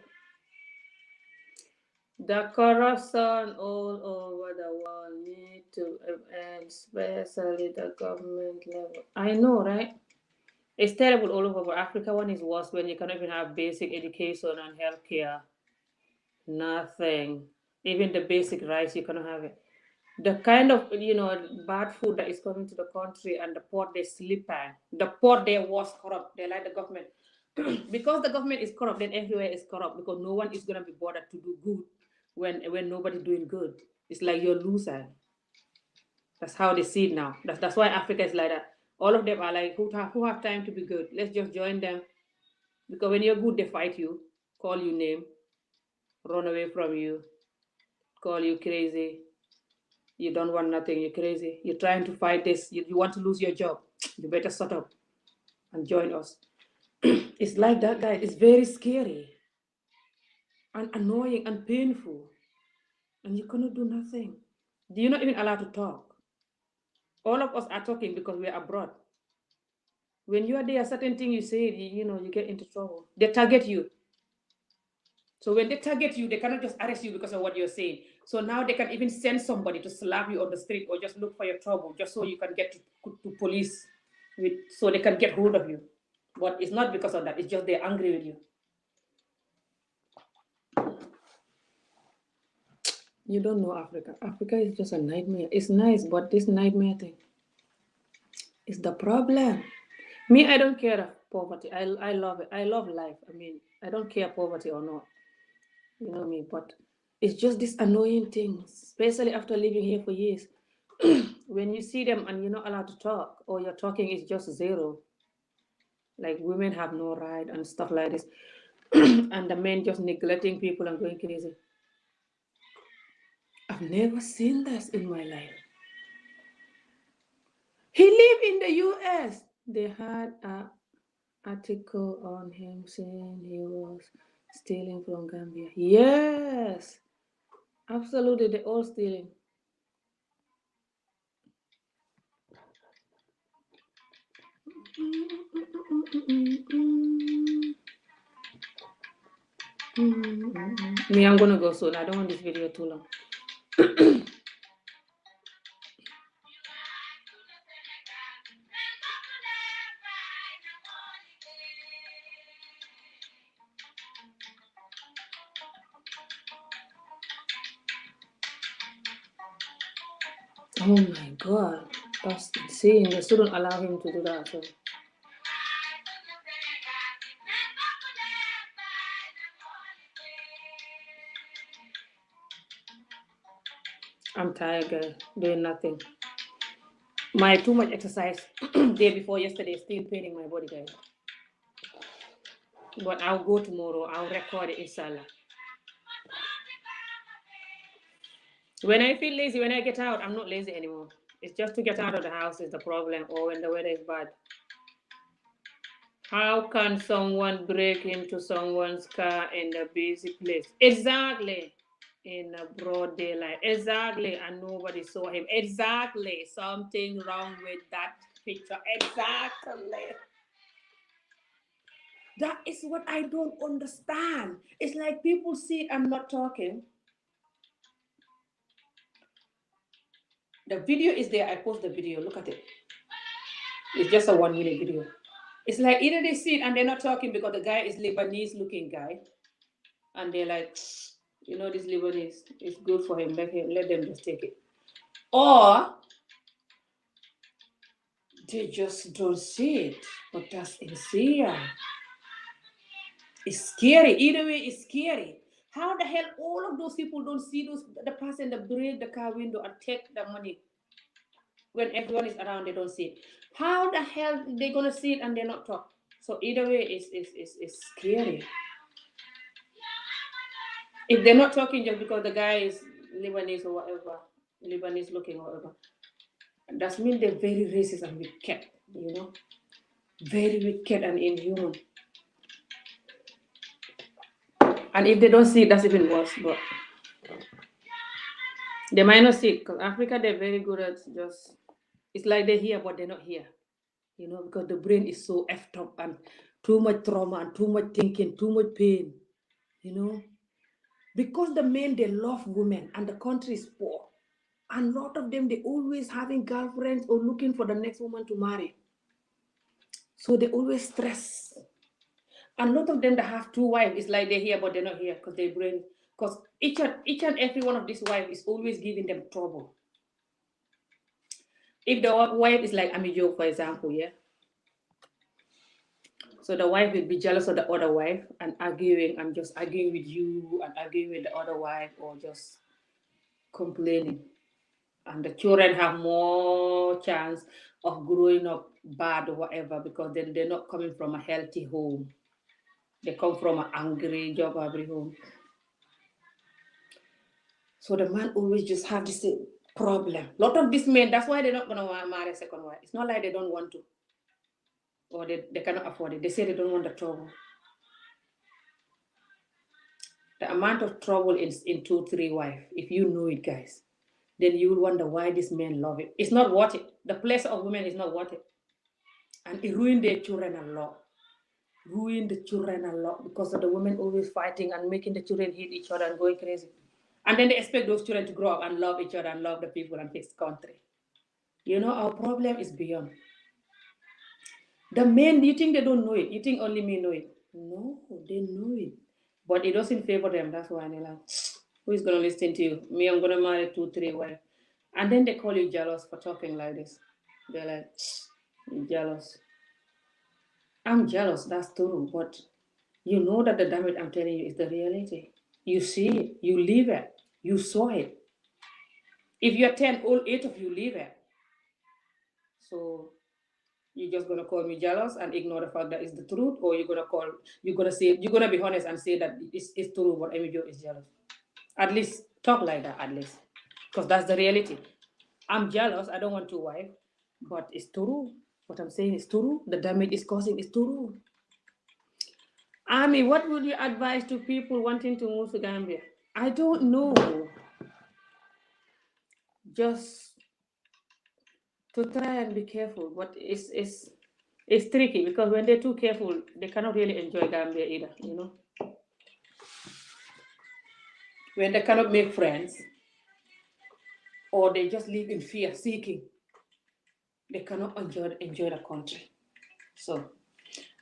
The corruption all over the world need to end, especially the government level. I know, right? It's terrible all over, but Africa one is worse when you cannot even have basic education and healthcare. Nothing. Even the basic rights, you cannot have it. The kind of bad food that is coming to the country and the port they sleep at. The port there was corrupt. They like the government. Because the government is corrupt, then everywhere is corrupt because no one is gonna be bothered to do good when nobody's doing good. It's like you're a loser. That's how they see it now. That's why Africa is like that. All of them are like who have time to be good. Let's just join them. Because when you're good, they fight you, call you name, run away from you, call you crazy. You don't want nothing, you're crazy. You're trying to fight this, you want to lose your job. You better shut up and join us. It's like that, guy. It's very scary and annoying and painful. And you cannot do nothing. You're not even allowed to talk. All of us are talking because we're abroad. When you are there, certain thing you say, you get into trouble. They target you. So when they target you, they cannot just arrest you because of what you're saying. So now they can even send somebody to slap you on the street or just look for your trouble, just so you can get to police, so they can get hold of you. But it's not because of that. It's just they're angry with you. You don't know Africa. Africa is just a nightmare. It's nice, but this nightmare thing is the problem. Me, I don't care of poverty. I love it. I love life. I mean, I don't care poverty or not. You know me, but it's just this annoying thing, especially after living here for years. When you see them and you're not allowed to talk, or your talking is just zero, like women have no right and stuff like this, and the men just neglecting people and going crazy. I've never seen this in my life. He lived in the US. They had a article on him saying he was stealing from Gambia. Yes, absolutely, they're all stealing. Me, I'm gonna go soon. I don't want this video too long. Oh my god, that's insane. They shouldn't allow him to do that. So. I'm tired, guys. Doing nothing. My too much exercise day before yesterday is still paining my body, guys. But I'll go tomorrow. I'll record it, inshallah. When I feel lazy, when I get out, I'm not lazy anymore. It's just to get out of the house is the problem, or when the weather is bad. How can someone break into someone's car in the busy place? Exactly. In a broad daylight. Exactly. And nobody saw him. Exactly. Something wrong with that picture. Exactly. That is what I don't understand. It's like people see I'm not talking. The video is there. I post the video. Look at it. It's just a 1 minute video. It's like either they see it and they're not talking because the guy is Lebanese looking guy. And they're like, this Lebanese is good for him. Let them just take it. Or they just don't see it. But that's insane. It's scary. Either way, it's scary. How the hell all of those people don't see the person that break the car window and take the money when everyone is around? They don't see it. How the hell they gonna see it and they're not talk? So either way, it's scary. If they're not talking just because the guy is Lebanese or whatever, Lebanese looking or whatever. That means they're very racist and wicked, you know, very wicked and inhuman. And if they don't see it, that's even worse. But they might not see it because Africa, they're very good at just, it's like they're here, but they're not here, you know, because the brain is so effed up and too much trauma and too much thinking, too much pain, you know. Because the men, they love women and the country is poor. And a lot of them, they always having girlfriends or looking for the next woman to marry. So they always stress. And a lot of them that have two wives, it's like they're here, but they're not here because they bring, because each and every one of these wives is always giving them trouble. If the wife is like Amijo, for example, yeah. So the wife will be jealous of the other wife and arguing, I'm just arguing with you and arguing with the other wife or just complaining. And the children have more chance of growing up bad or whatever because then they're not coming from a healthy home. They come from an angry job every home. So the man always just have this problem. A lot of these men, that's why they're not gonna want to marry a second wife. It's not like they don't want to or they cannot afford it. They say they don't want the trouble. The amount of trouble in 2, 3 wife, if you know it, guys, then you will wonder why these men love it. It's not worth it. The pleasure of women is not worth it. And it ruined their children a lot. Ruined the children a lot because of the women always fighting and making the children hate each other and going crazy. And then they expect those children to grow up and love each other and love the people and fix the country. You know, our problem is beyond. The men, you think they don't know it? You think only me know it? No, they know it. But it doesn't favor them. That's why they're like, who is going to listen to you? Me, I'm going to marry 2, 3 wives. And then they call you jealous for talking like this. They're like, you're jealous. I'm jealous, that's true. But you know that the damage I'm telling you is the reality. You see it, you live it, you saw it. If you're 10, all 8 of you live it. So you're just gonna call me jealous and ignore the fact that it's the truth, or you're gonna be honest and say that it's true what Emijo is jealous. At least talk like that, at least. Because that's the reality. I'm jealous, I don't want to wife, but it's true. What I'm saying is true. The damage is causing is true. Ami, what would you advise to people wanting to move to Gambia? I don't know. Just to try and be careful, but it's tricky because when they're too careful, they cannot really enjoy Gambia either. You know, when they cannot make friends or they just live in fear seeking, they cannot enjoy the country. So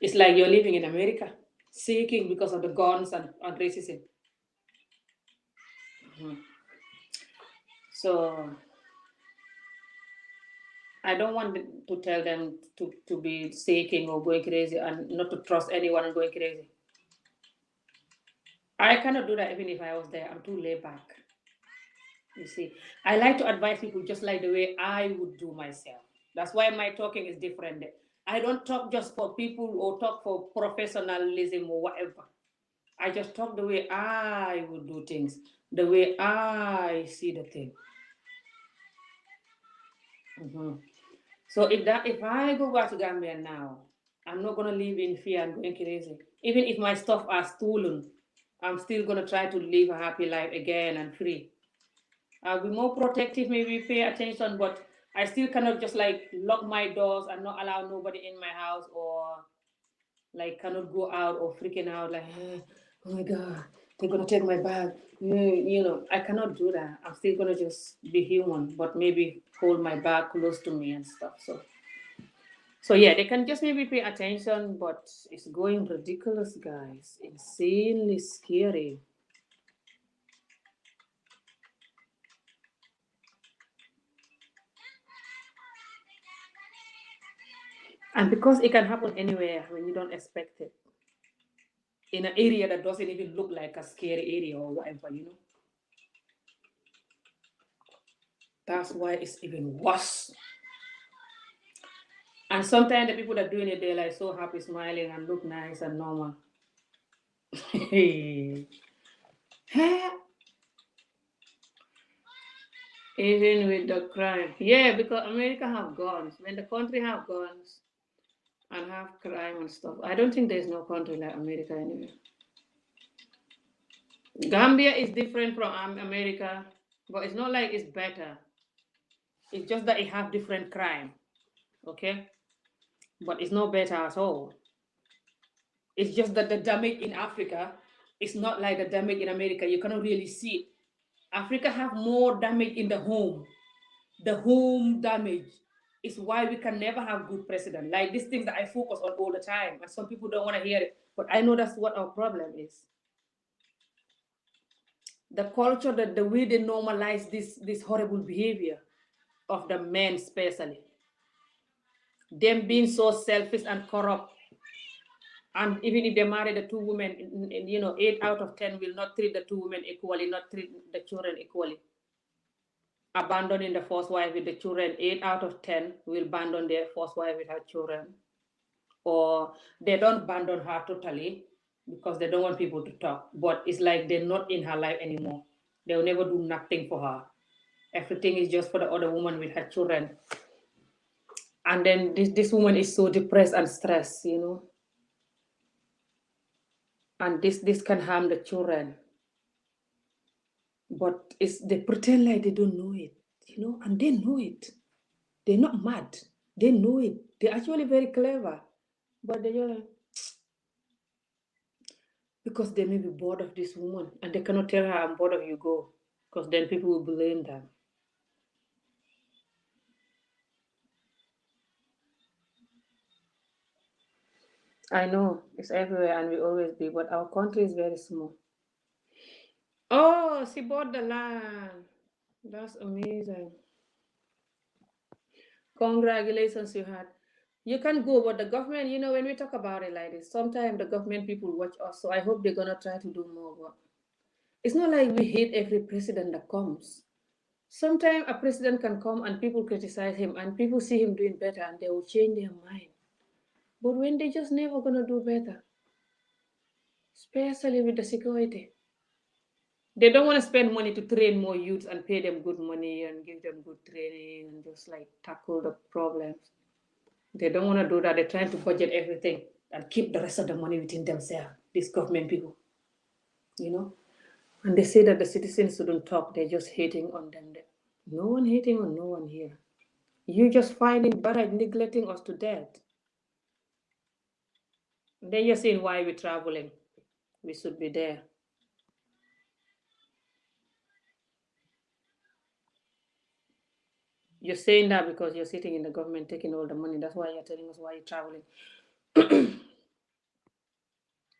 it's like you're living in America, seeking because of the guns and racism. Mhm. So I don't want to tell them to be seeking or going crazy and not to trust anyone and going crazy. I cannot do that even if I was there. I'm too laid back. You see, I like to advise people just like the way I would do myself. That's why my talking is different. I don't talk just for people or talk for professionalism or whatever. I just talk the way I would do things, the way I see the thing. Mhm. So if I go back to Gambia now, I'm not gonna live in fear and going crazy. Even if my stuff are stolen, I'm still gonna try to live a happy life again and free. I'll be more protective, maybe pay attention, but I still cannot just like lock my doors and not allow nobody in my house or like cannot go out or freaking out like, oh my god, they're gonna take my bag. You know, I cannot do that. I'm still gonna just be human, but maybe hold my bag close to me and stuff. So yeah, they can just maybe pay attention, but it's going ridiculous, guys. Insanely scary. And because it can happen anywhere when you don't expect it. In an area that doesn't even look like a scary area or whatever, you know. That's why it's even worse. And sometimes the people that are doing it, they're like so happy, smiling, and look nice and normal. Even with the crime. Yeah, because America have guns. When the country have guns and have crime and stuff, I don't think there's no country like America anyway. Gambia is different from America, but it's not like it's better. It's just that it have different crime, okay? But it's not better at all. It's just that the damage in Africa is not like the damage in America. You cannot really see it. Africa have more damage in the home. The home damage is why we can never have good president. Like these things that I focus on all the time, and some people don't want to hear it. But I know that's what our problem is. The culture, that the way they normalize this horrible behavior of the men, especially them being so selfish and corrupt. And even if they marry the two women, 8 out of 10 will not treat the two women equally, not treat the children equally. Abandoning the first wife with the children, 8 out of 10 will abandon their first wife with her children. Or they don't abandon her totally because they don't want people to talk. But it's like they're not in her life anymore. They'll never do nothing for her. Everything is just for the other woman with her children. And then this woman is so depressed and stressed. And this can harm the children. But they pretend like they don't know it, and they know it. They're not mad. They know it. They're actually very clever. But they just because they may be bored of this woman and they cannot tell her, I'm bored of you, go. Because then people will blame them. I know it's everywhere and will always be, but our country is very small. Oh, she bought the land. That's amazing. Congratulations, you had. You can go, but the government, when we talk about it like this, sometimes the government people watch us. So I hope they're gonna try to do more work. It's not like we hate every president that comes. Sometimes a president can come and people criticize him and people see him doing better and they will change their mind. But when they just never gonna do better, especially with the security. They don't want to spend money to train more youths and pay them good money and give them good training and just like tackle the problems. They don't want to do that. They're trying to budget everything and keep the rest of the money within themselves, these government people, you know? And they say that the citizens shouldn't talk, they're just hating on them. No one hating on no one here. You just finding better neglecting us to death. Then you're saying why we're traveling. We should be there. You're saying that because you're sitting in the government taking all the money. That's why you're telling us why you're traveling.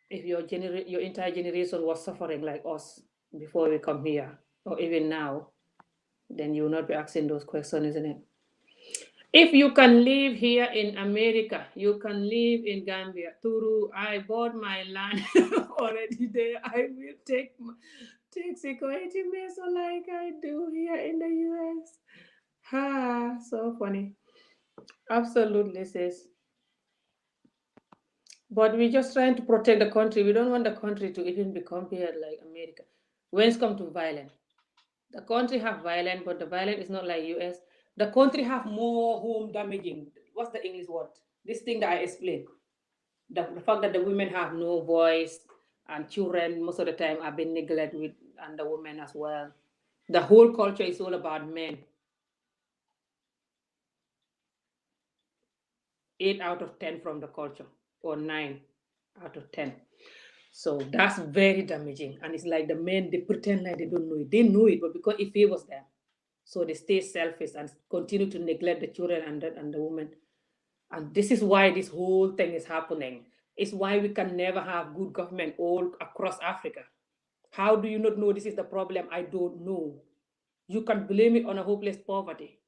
If your entire generation was suffering like us before we come here, or even now, then you will not be asking those questions, isn't it? If you can live here in America, you can live in Gambia. Turu, I bought my land already there. I will take security measures like I do here in the US. Ha, so funny. Absolutely, sis. But we're just trying to protect the country. We don't want the country to even become here like America. When it's come to violence, the country have violence, but the violence is not like US. The country have more home damaging. What's the English word? This thing that I explained. The fact that the women have no voice and children most of the time are being neglected with and the women as well. The whole culture is all about men. 8 out of 10 from the culture, or 9 out of 10. So that's very damaging. And it's like the men, they pretend like they don't know it. They know it, but because it favors them. So they stay selfish and continue to neglect the children and the women. And this is why this whole thing is happening. It's why we can never have good government all across Africa. How do you not know this is the problem? I don't know. You can blame it on a hopeless poverty.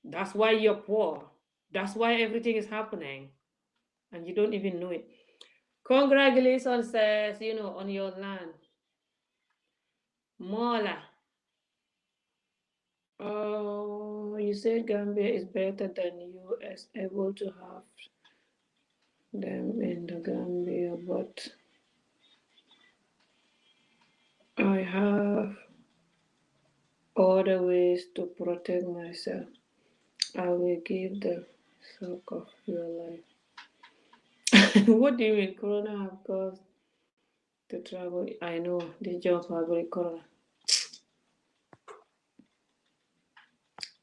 That's why you're poor. That's why everything is happening. And you don't even know it. Congratulations, says, on your land. Mola. Oh, you said Gambia is better than US, able to have them in the Gambia, but I have other ways to protect myself. I will give the sock of your life. What do you mean? Corona have caused to travel. I know the job probably corona.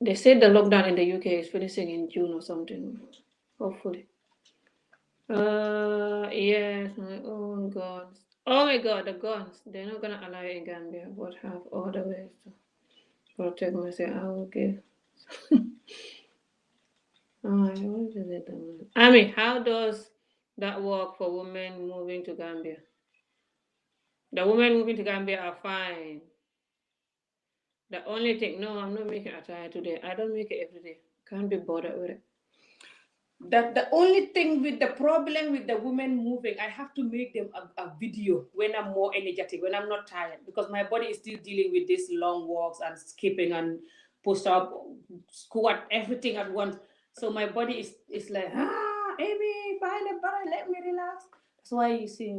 They said the lockdown in the UK is finishing in June or something. Hopefully. Yes, my own guns. Oh my god, the guns. They're not gonna allow it in Gambia, but have other ways to protect myself. I will give. What is it? I mean, how does that work for women moving to Gambia? The women moving to Gambia are fine. The only thing, no, I'm not making attire today. I don't make it every day. Can't be bothered with it. That the only thing with the problem with the women moving, I have to make them a video when I'm more energetic, when I'm not tired, because my body is still dealing with these long walks and skipping and push up, squat, everything at once. So my body is like, Amy, find a body, let me relax. That's why you see.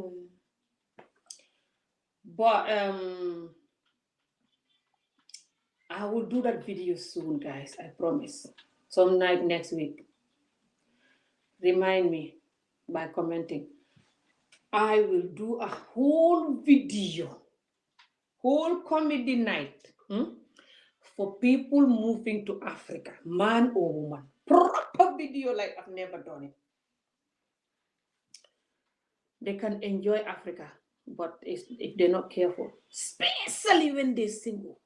But I will do that video soon, guys. I promise. Some night next week. Remind me by commenting. I will do a whole video, whole comedy night for people moving to Africa, man or woman. Proper video like I've never done it. They can enjoy Africa, but if they're not careful, especially when they're single.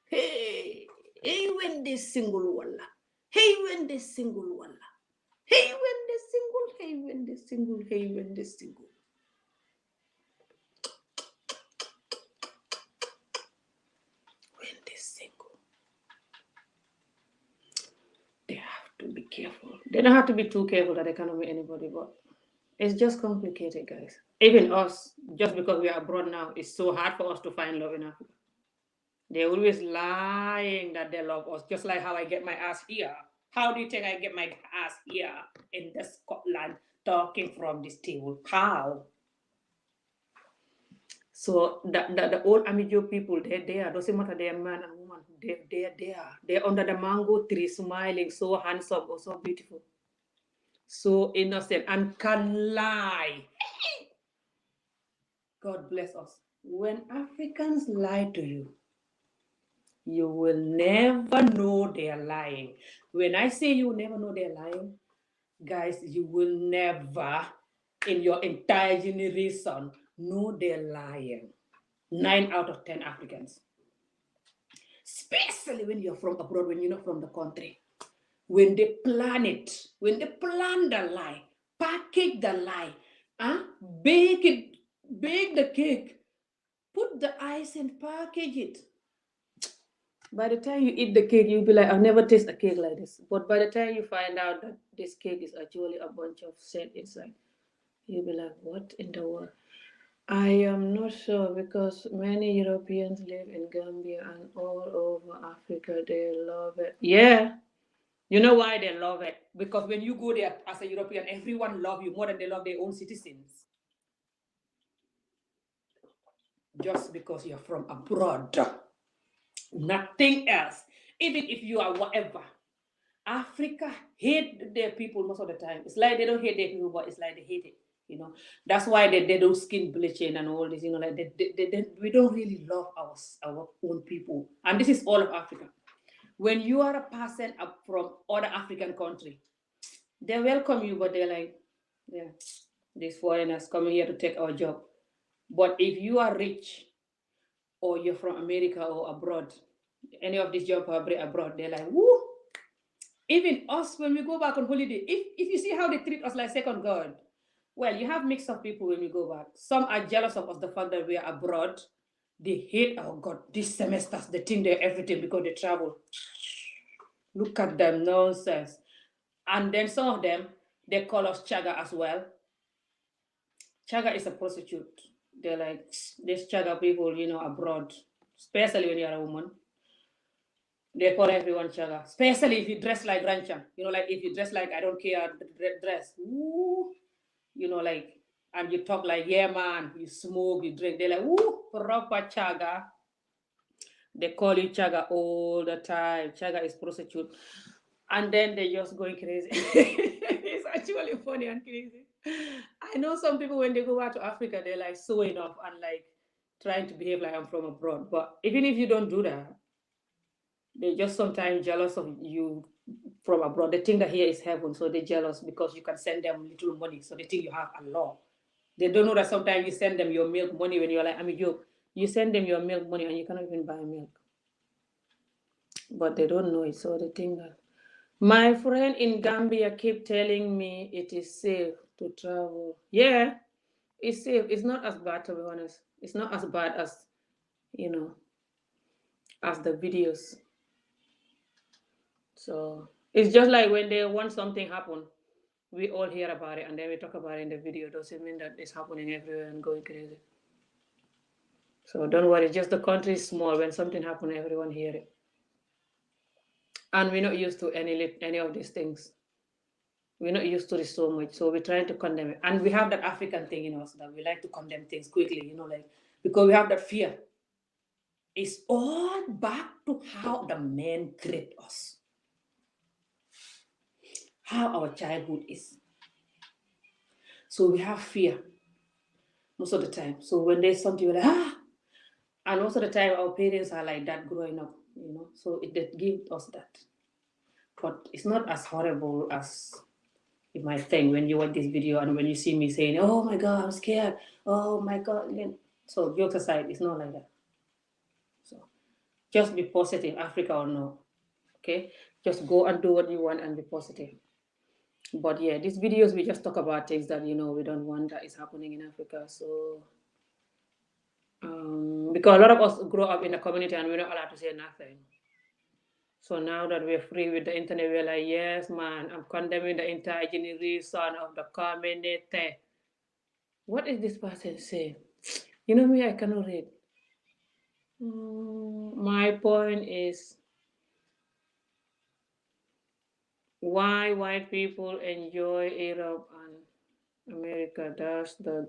Hey, when they're single, wallah. Hey, when they're single, wallah. Hey, when they're single, hey, when they're single, hey, when they're single. When they're single, they have to be careful. They don't have to be too careful that they cannot meet anybody, but it's just complicated, guys. Even us, just because we are abroad now, it's so hard for us to find love in Africa. They're always lying that they love us, just like how I get my ass here. How do you think I get my ass here in the Scotland talking from this table? How? So the old Amijo people, they're there. Doesn't matter they're man and woman. They're there. They're under the mango tree, smiling, so handsome, or so beautiful, so innocent, and can lie. God bless us. When Africans lie to you, you will never know they're lying. When I say you will never know they're lying, guys, you will never in your entire generation know they're lying. 9 out of 10 Africans. Especially when you're from abroad, when you're not from the country. When they plan it, when they plan the lie, package the lie, bake it, bake the cake, put the ice and package it. By the time you eat the cake, you'll be like, I've never tasted a cake like this. But by the time you find out that this cake is actually a bunch of shit inside, you'll be like, what in the world? I am not sure because many Europeans live in Gambia and all over Africa. They love it. Yeah. You know why they love it? Because when you go there as a European, everyone love you more than they love their own citizens. Just because you're from abroad. Nothing else. Even if you are whatever. Africa hate their people most of the time. It's like they don't hate their people, but it's like they hate it. That's why they do skin bleaching and all this. Like we don't really love our own people, and this is all of Africa. When you are a person up from other African country, they welcome you, but they're like, yeah, these foreigners coming here to take our job. But if you are rich or you're from America or abroad, any of these jobs abroad, they're like, woo. Even us, when we go back on holiday, if you see how they treat us like second god, well, you have mix of people when we go back. Some are jealous of us, the fact that we are abroad. They hate our God. These semesters, they think they're everything because they travel. Look at them, nonsense. And then some of them, they call us chaga as well. Chaga is a prostitute. They're like, these chaga people, abroad, especially when you're a woman. They call everyone chaga, especially if you dress like Rancha. Like if you dress like I don't care dress. Ooh, like and you talk like, yeah, man, you smoke, you drink. They're like, woo, proper chaga. They call you chaga all the time. Chaga is prostitute. And then they're just going crazy. It's actually funny and crazy. I know some people when they go back to Africa, they're like sewing off and like trying to behave like I'm from abroad. But even if you don't do that, they're just sometimes jealous of you from abroad. They think that here is heaven, so they're jealous because you can send them little money, so they think you have a law. They don't know that sometimes you send them your milk money when you're like, I'm a joke. You send them your milk money and you cannot even buy milk. But they don't know it, so they think that. My friend in Gambia keep telling me it is safe to travel. Yeah, it's safe. It's not as bad, to be honest. It's not as bad as, you know, as the videos. So it's just like when they want something happen, we all hear about it and then we talk about it in the video. Doesn't mean that it's happening everywhere and going crazy. So don't worry, just the country is small. When something happens, everyone hear it. And we're not used to any of these things. We're not used to this so much. So we're trying to condemn it. And we have that African thing in us that we like to condemn things quickly, like because we have that fear. It's all back to how the men treat us, how our childhood is. So we have fear most of the time. So when there's something, we're like, ah. And most of the time, our parents are like that growing up, So they give us that. But it's not as horrible as you might think when you watch this video and when you see me saying, oh my God, I'm scared. Oh my God. So jokes aside, it's not like that. So just be positive, Africa or no. Okay? Just go and do what you want and be positive. But yeah, these videos, we just talk about things that, we don't want that is happening in Africa. So, because a lot of us grow up in the community and we're not allowed to say nothing. So now that we're free with the internet, we're like, yes, man, I'm condemning the entire generation of the community. What is this person saying? Me, I cannot read. My point is why white people enjoy Europe and America. That's the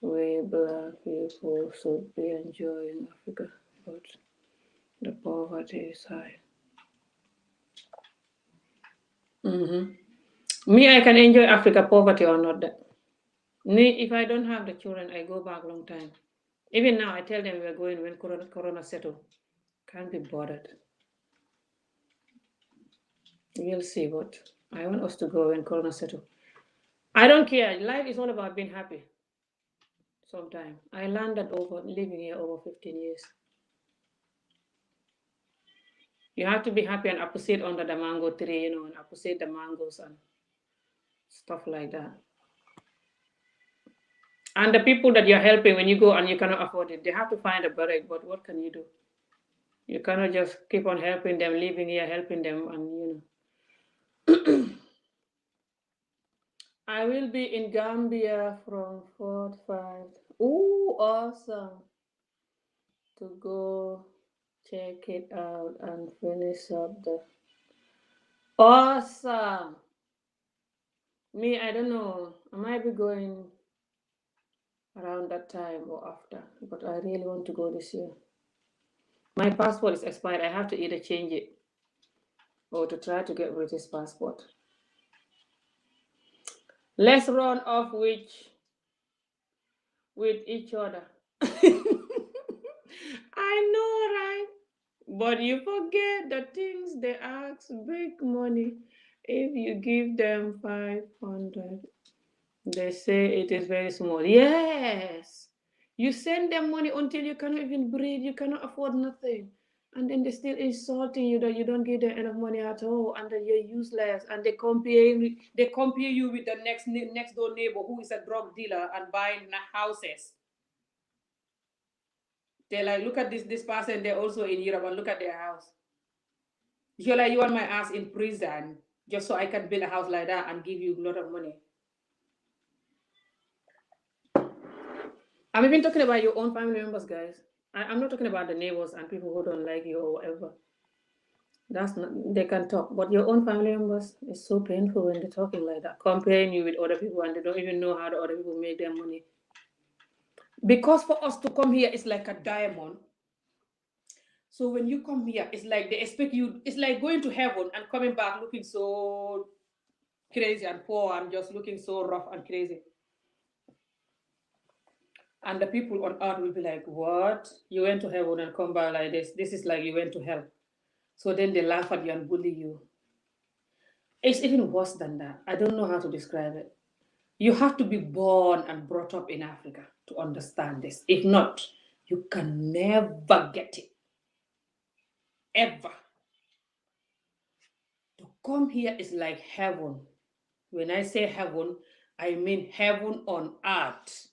way black people should be enjoying Africa, but the poverty is high. Me, I can enjoy Africa poverty or not. Me, if I don't have the children, I go back long time. Even now, I tell them we're going when Corona settle. Can't be bothered. We'll see, but I want us to go when Corona settle. I don't care. Life is all about being happy. Sometimes I learned that over living here over 15 years. You have to be happy and appreciate under the mango tree, and appreciate the mangoes and stuff like that. And the people that you're helping, when you go and you cannot afford it, they have to find a break. But what can you do? You cannot just keep on helping them, living here, helping them, and I will be in Gambia from 4 to 5. Ooh, awesome. To go check it out and finish up the. Awesome. Me, I don't know. I might be going around that time or after, but I really want to go this year. My passport is expired. I have to either change it or to try to get British passport. Let's run off with each other. I know, right? But you forget the things they ask big money. If you give them 500, they say it is very small. Yes. You send them money until you cannot even breathe, you cannot afford nothing. And then they still insulting you that you don't give them enough money at all and that you're useless. And they compare you with the next door neighbor who is a drug dealer and buying houses. They're like, look at this person, they're also in Europe and look at their house. You're like, you want my ass in prison just so I can build a house like that and give you a lot of money. I'm even talking about your own family members, guys. I'm not talking about the neighbors and people who don't like you or whatever. That's not, they can talk, but your own family members, it's so painful when they're talking like that, comparing you with other people, and they don't even know how the other people make their money. Because for us to come here, it's like a diamond. So when you come here, it's like they expect you. It's like going to heaven and coming back looking so crazy and poor and just looking so rough and crazy. And the people on earth will be like, "What? You went to heaven and come back like this? This is like you went to hell." So then they laugh at you and bully you. It's even worse than that. I don't know how to describe it. You have to be born and brought up in Africa to understand this. If not, you can never get it. Ever. To come here is like heaven. When I say heaven, I mean heaven on earth.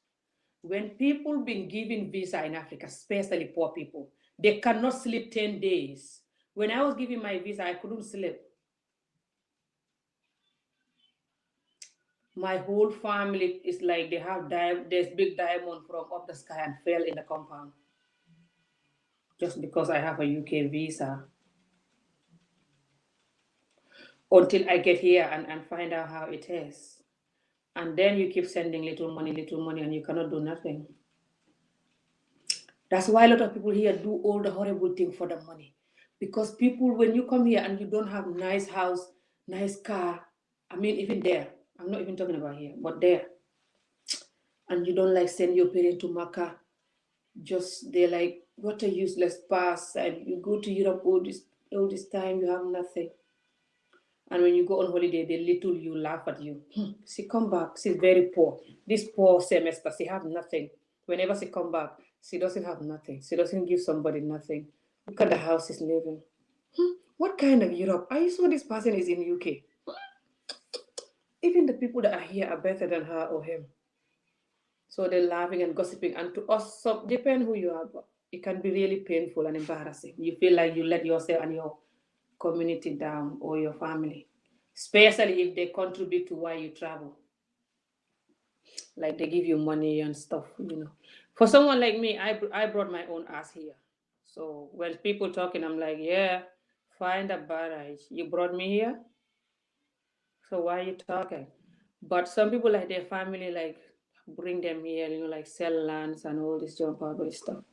When people been given visa in Africa, especially poor people, they cannot sleep 10 days. When I was given my visa, I couldn't sleep. My whole family is like they have there's big diamond from up the sky and fell in the compound just because I have a UK visa. Until I get here and find out how it is. And then you keep sending little money, and you cannot do nothing. That's why a lot of people here do all the horrible thing for the money. Because people, when you come here and you don't have nice house, nice car, I mean, even there, I'm not even talking about here, but there, and you don't like send your parents to Makkah, just they're like, what a useless pass, and you go to Europe all this time, you have nothing. And when you go on holiday, they little you laugh at you. She come back, she's very poor. This poor semester, she have nothing. Whenever she come back, she doesn't have nothing. She doesn't give somebody nothing. Look at the house she's living. What kind of Europe? Are you sure this person is in UK? Even the people that are here are better than her or him. So they're laughing and gossiping. And to us, so depend who you are, but it can be really painful and embarrassing. You feel like you let yourself and your community down or your family, especially if they contribute to why you travel. Like they give you money and stuff. For someone like me, I brought my own ass here. So when people talking, I'm like, yeah, find a barrage. You brought me here, so why are you talking? But some people like their family like bring them here, like sell lands and all this junk out stuff.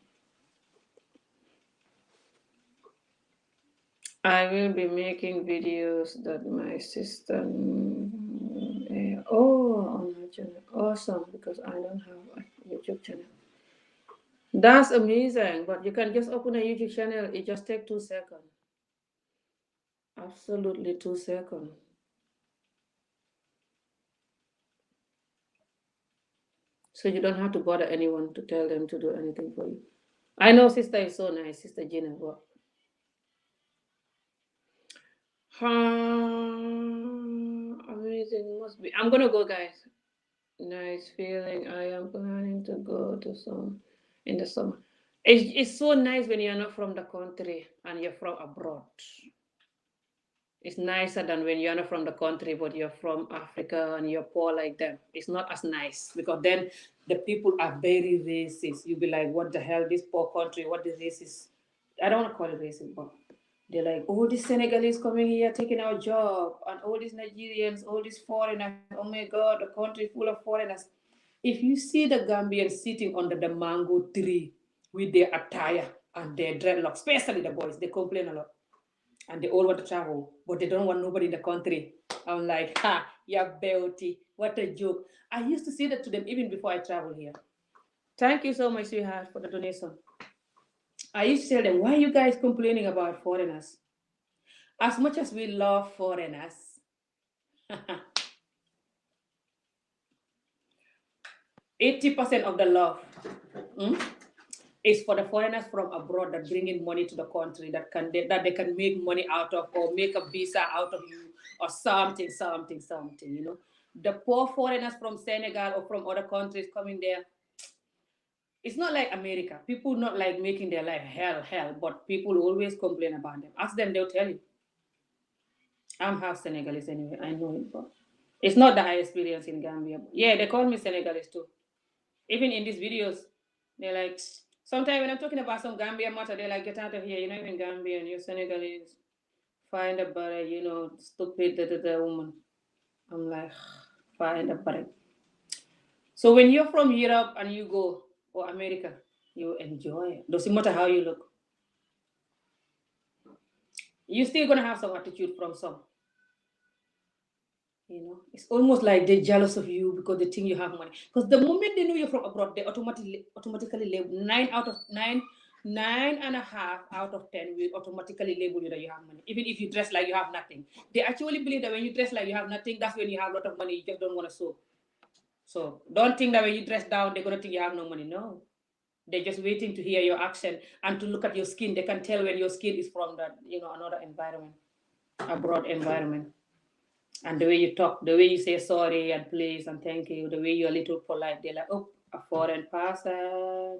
I will be making videos that my sister. On her channel. Awesome, because I don't have a YouTube channel. That's amazing, but you can just open a YouTube channel. It just takes 2 seconds. Absolutely 2 seconds. So you don't have to bother anyone to tell them to do anything for you. I know sister is so nice, Sister Gina, but amazing must be. I'm gonna go, guys. Nice feeling. I am planning to go to some in the summer. It's so nice when you're not from the country and you're from abroad. It's nicer than when you're not from the country, but you're from Africa and you're poor like them. It's not as nice because then the people are very racist. You'll be like, what the hell, this poor country, what the racist? I don't want to call it racist, but they're like, oh, these Senegalese coming here taking our job, and all these Nigerians, all these foreigners. Oh my God, the country full of foreigners. If you see the Gambians sitting under the mango tree with their attire and their dreadlocks, especially the boys, they complain a lot and they all want to travel, but they don't want nobody in the country. I'm like, ha, you're beauty. What a joke. I used to say that to them even before I travel here. Thank you so much, sweetheart, for the donation. I used to tell them, why are you guys complaining about foreigners? As much as we love foreigners, 80% of the love mm, is for the foreigners from abroad that bring in money to the country that they can make money out of or make a visa out of you or something. The poor foreigners from Senegal or from other countries coming there, it's not like America. People not like making their life hell, but people always complain about them. Ask them, they'll tell you. I'm half Senegalese anyway. I know it, but it's not that I experience in Gambia. Yeah, they call me Senegalese too. Even in these videos, they're like, sometimes when I'm talking about some Gambian matter, they're like, get out of here. You're not even Gambian, you're Senegalese. find a better, stupid the woman. I'm like, find a better. So when you're from Europe and you go or America, you enjoy it. Doesn't matter how you look. You're still gonna have some attitude from some. It's almost like they're jealous of you because they think you have money. Because the moment they know you're from abroad, they automatically label 9 and a half out of 10 will automatically label you that you have money, even if you dress like you have nothing. They actually believe that when you dress like you have nothing, that's when you have a lot of money. You just don't want to show. So don't think that when you dress down, they're gonna think you have no money. No, they're just waiting to hear your accent and to look at your skin. They can tell when your skin is from that another environment, abroad environment. And the way you talk, the way you say sorry and please and thank you, the way you're a little polite, they're like, oh, a foreign person.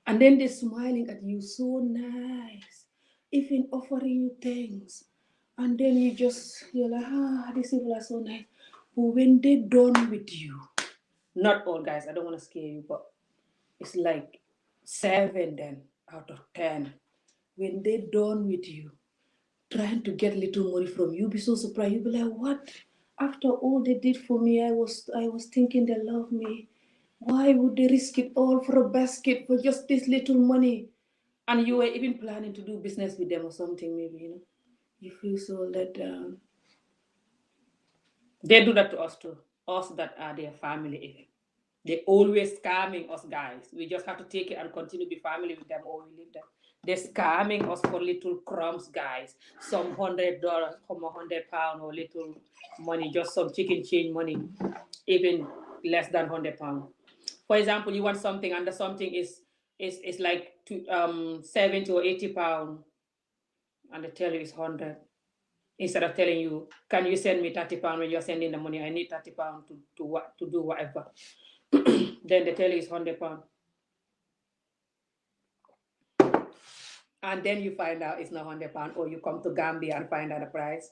And then they're smiling at you, so nice, even offering you things. And then you're like, these people are so nice. But when they're done with you, not all guys, I don't want to scare you, but it's like 7 then out of 10. When they're done with you, trying to get little money from you, be so surprised. You'll be like, what? After all they did for me, I was thinking they love me. Why would they risk it all for a basket for just this little money? And you were even planning to do business with them or something, maybe. You feel so let down. They do that to us too. Us that are their family even. They always scamming us guys. We just have to take it and continue to be family with them or we leave them. They're scamming us for little crumbs, guys. Some $100, some £100 or little money, just some chicken change money, even less than £100. For example, you want something and the something is like 70 or £80, and they tell you it's 100. Instead of telling you, can you send me £30 when you're sending the money? I need £30 to do whatever. Then they tell you it's £100. And then you find out it's not £100, or you come to Gambia and find out the price.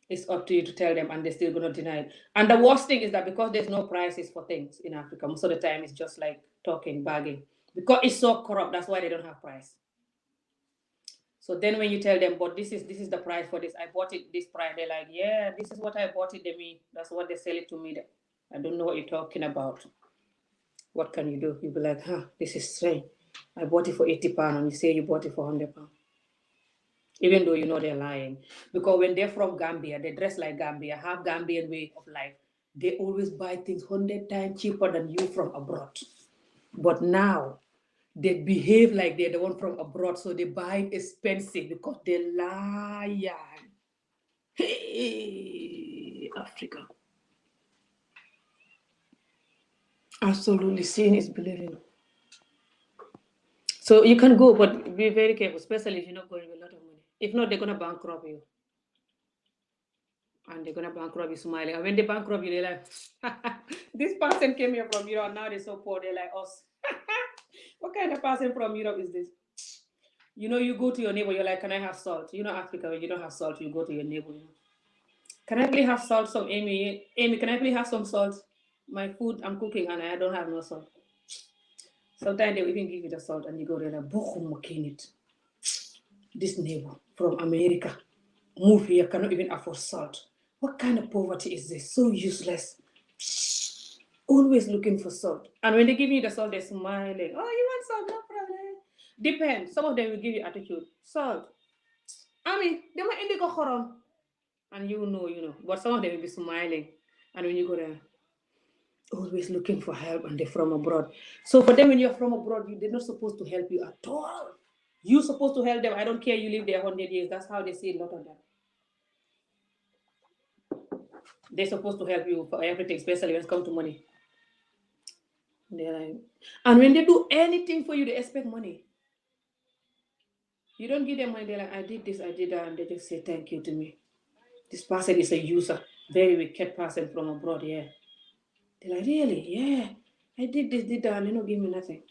It's up to you to tell them, and they're still going to deny it. And the worst thing is that because there's no prices for things in Africa, most of the time it's just like talking, bargaining. Because it's so corrupt, that's why they don't have price. So then when you tell them, but this is the price for this, I bought it this price, they're like, yeah, this is what I bought it. They mean that's what they sell it to me. I don't know what you're talking about. What can you do? You'll be like, this is strange. I bought it for £80 and you say you bought it for £100. Even though you know they're lying. Because when they're from Gambia, they dress like Gambia, have Gambian way of life. They always buy things 100 times cheaper than you from abroad. But now they behave like they're the one from abroad, so they buy expensive because they lie. Hey, Africa. Absolutely, seeing is believing. So you can go, but be very careful, especially if you're not going with a lot of money. If not, they're gonna bankrupt you. And they're gonna bankrupt you smiling. And when they bankrupt you, they're like, this person came here from Europe, now they're so poor, they're like us. What kind of person from Europe is this? You go to your neighbor, you're like, can I have salt? Africa, when you don't have salt, you go to your neighbor. Can I please have salt? Some Amy, can I please have some salt? My food I'm cooking and I don't have no salt. Sometimes they will even give you the salt and you go there like, this neighbor from America move here, cannot even afford salt. What kind of poverty is this? So useless. Always looking for salt. And when they give you the salt, they're smiling. Oh, you want salt? No problem. Depends. Some of them will give you attitude. Salt. I mean, they might indigo horon. And you know. But some of them will be smiling. And when you go there, always looking for help and they're from abroad. So for them, when you're from abroad, they're not supposed to help you at all. You're supposed to help them. I don't care you live there 100 years. That's how they see a lot of them. They're supposed to help you for everything, especially when it comes to money. And when they do anything for you, they expect money. You don't give them money, they're like, I did this, I did that, and they just say thank you to me. This person is a user, very wicked person from abroad, yeah. They're like, really? Yeah. I did this, did that, and they don't give me nothing.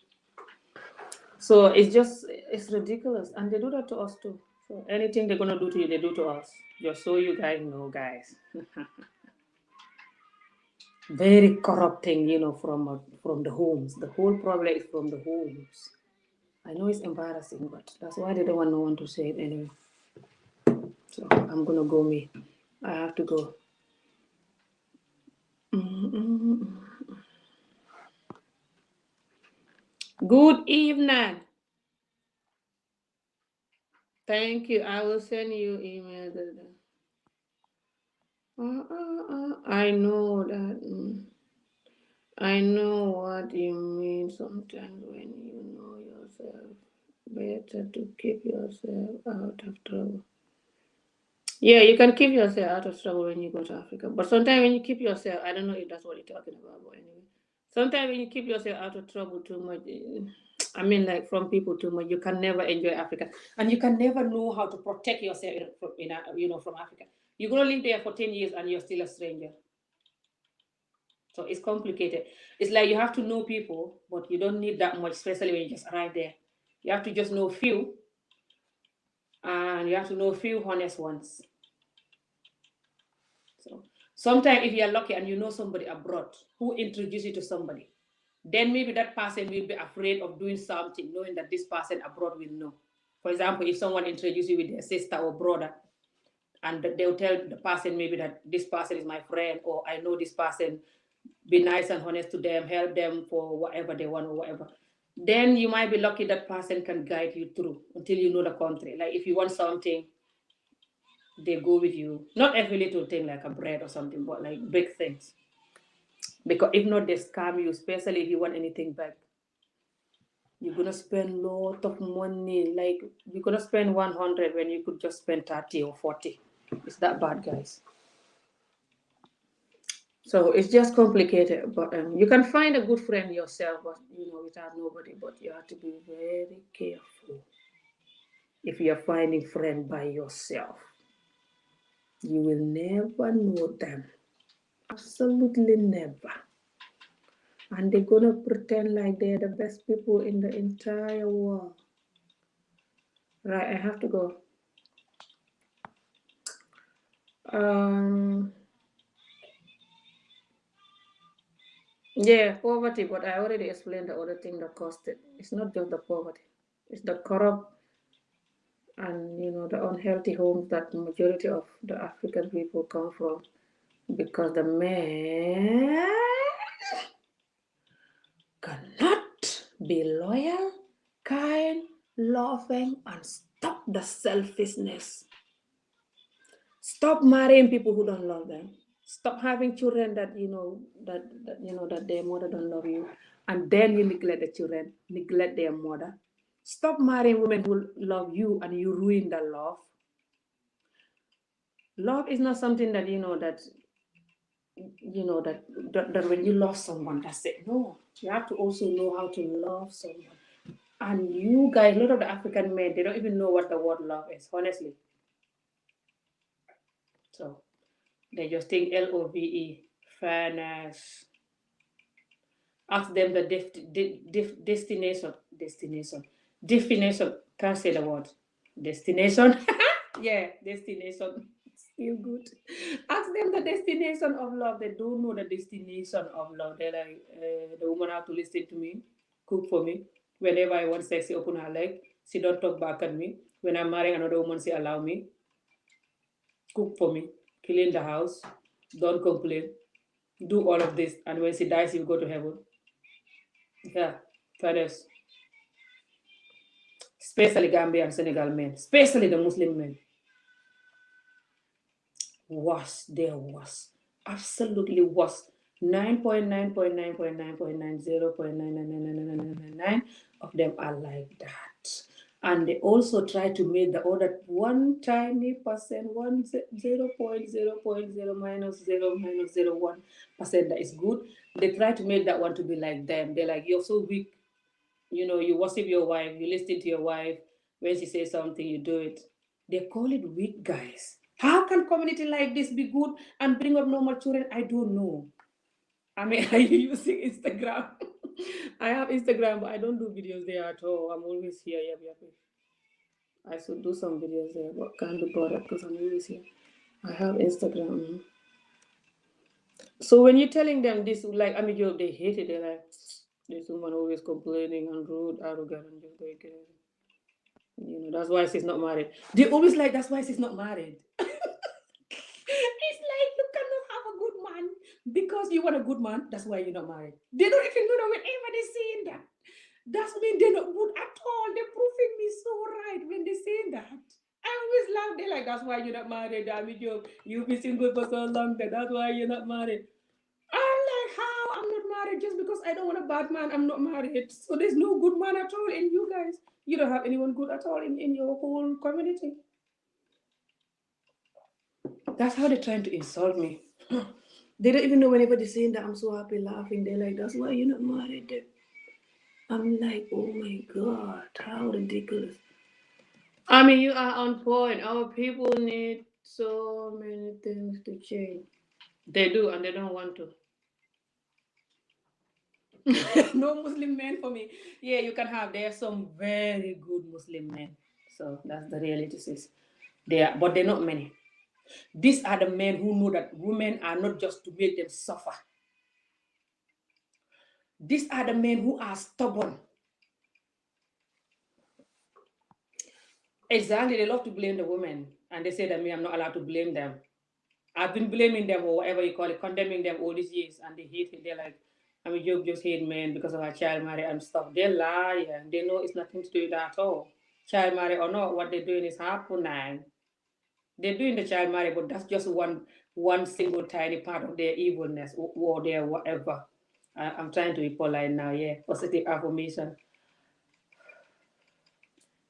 So it's ridiculous. And they do that to us too. So anything they're gonna do to you, they do to us. Just so you guys know, guys. Very corrupt thing, from the homes. The whole problem is from the homes. I know it's embarrassing, but that's why they don't want no one to say it anyway. So I'm gonna go me. I have to go. Good evening. Thank you. I will send you email. I know that. I know what you mean. Sometimes when you know yourself, better to keep yourself out of trouble. Yeah, you can keep yourself out of trouble when you go to Africa. But sometimes when you keep yourself, I don't know if that's what you're talking about, but anyway. Sometimes when you keep yourself out of trouble too much, I mean, like from people too much, you can never enjoy Africa, and you can never know how to protect yourself from Africa. You're gonna live there for 10 years and you're still a stranger. So it's complicated. It's like you have to know people, but you don't need that much, especially when you just arrive there. You have to just know few, and you have to know few honest ones. So sometimes if you're lucky and you know somebody abroad who introduce you to somebody, then maybe that person will be afraid of doing something, knowing that this person abroad will know. For example, if someone introduces you with their sister or brother, and they'll tell the person maybe that this person is my friend, or I know this person, be nice and honest to them, help them for whatever they want or whatever. Then you might be lucky that person can guide you through until you know the country. Like if you want something, they go with you. Not every little thing like a bread or something, but like big things. Because if not, they scam you, especially if you want anything back. You're gonna spend lot of money. Like you're gonna spend 100 when you could just spend 30 or 40. It's that bad, guys. So it's just complicated. But you can find a good friend yourself, but without nobody. But you have to be very careful. If you're finding friend by yourself, you will never know them. Absolutely never. And they're gonna pretend like they're the best people in the entire world. Right, I have to go. Um, yeah, poverty, but I already explained the other thing that caused it. It's not just the poverty, it's the corrupt and the unhealthy homes that the majority of the African people come from because the men cannot be loyal, kind, loving, and stop the selfishness. Stop marrying people who don't love them. Stop having children that that their mother don't love you, and then you neglect the children, neglect their mother. Stop marrying women who love you and you ruin the love. Love is not something that that when you love someone, that's it. No, you have to also know how to love someone. And you guys, a lot of the African men, they don't even know what the word love is, honestly. So they just think LOVE, fairness. Ask them the definition. Can't say the word. Destination. Yeah, destination. Still good. Ask them the destination of love. They don't know the destination of love. They're like, the woman have to listen to me, cook for me. Whenever I want sex, she open her leg. She don't talk back at me. When I'm marrying another woman, she allow me, cook for me, clean the house, don't complain, do all of this. And when she dies, she will go to heaven. Yeah, fairness. Especially Gambia and Senegal men, especially the Muslim men. Was there was absolutely was 9.9.9.9.9.9 of them are like that. And they also try to make the other one tiny percent, 0.0 -0.001% that is good. They try to make that one to be like them. They're like, you're so weak. You worship your wife, you listen to your wife. When she says something, you do it. They call it weak, guys. How can community like this be good and bring up normal children? I don't know. I mean, are you using Instagram? I have Instagram, but I don't do videos there at all. I'm always here. Yep, yep, yep. I should do some videos there, but can't be bothered because I'm always here. I have Instagram. So when you're telling them this, like, I mean, they hate it. They're like, This woman always complaining and rude, arrogant, and just like, that's why she's not married. They always like, that's why she's not married. It's like you cannot have a good man because you want a good man. That's why you're not married. They don't even know that whenever they're saying that. That's mean they're not good at all. They're proving me so right when they're saying that. I always laugh. They're like, that's why you're not married. I mean, you've been single for so long that that's why you're not married. I'm like, how? I'm not married just because I don't want a bad man. I'm not married. So there's no good man at all in you guys. You don't have anyone good at all in your whole community. That's how they're trying to insult me. They don't even know whenever they're saying that I'm so happy laughing. They're like, that's why you're not married. I'm like, oh my God, how ridiculous. I mean, you are on point. Our people need so many things to change. They do, and they don't want to. No Muslim men for me. Yeah, you can have. There are some very good Muslim men. So that's the reality. Is they are, but they're not many. These are the men who know that women are not just to make them suffer. These are the men who are stubborn. Exactly, they love to blame the women, and they say that me, I'm not allowed to blame them. I've been blaming them or whatever you call it, condemning them all these years, and they hate it. They're like, I mean, you just hate men because of our child marriage and stuff. They lie, and they know it's nothing to do with that at all. Child marriage or not, what they're doing is happening. They're doing the child marriage, but that's just one single tiny part of their evilness or their whatever. I'm trying to be polite now, yeah. Positive affirmation.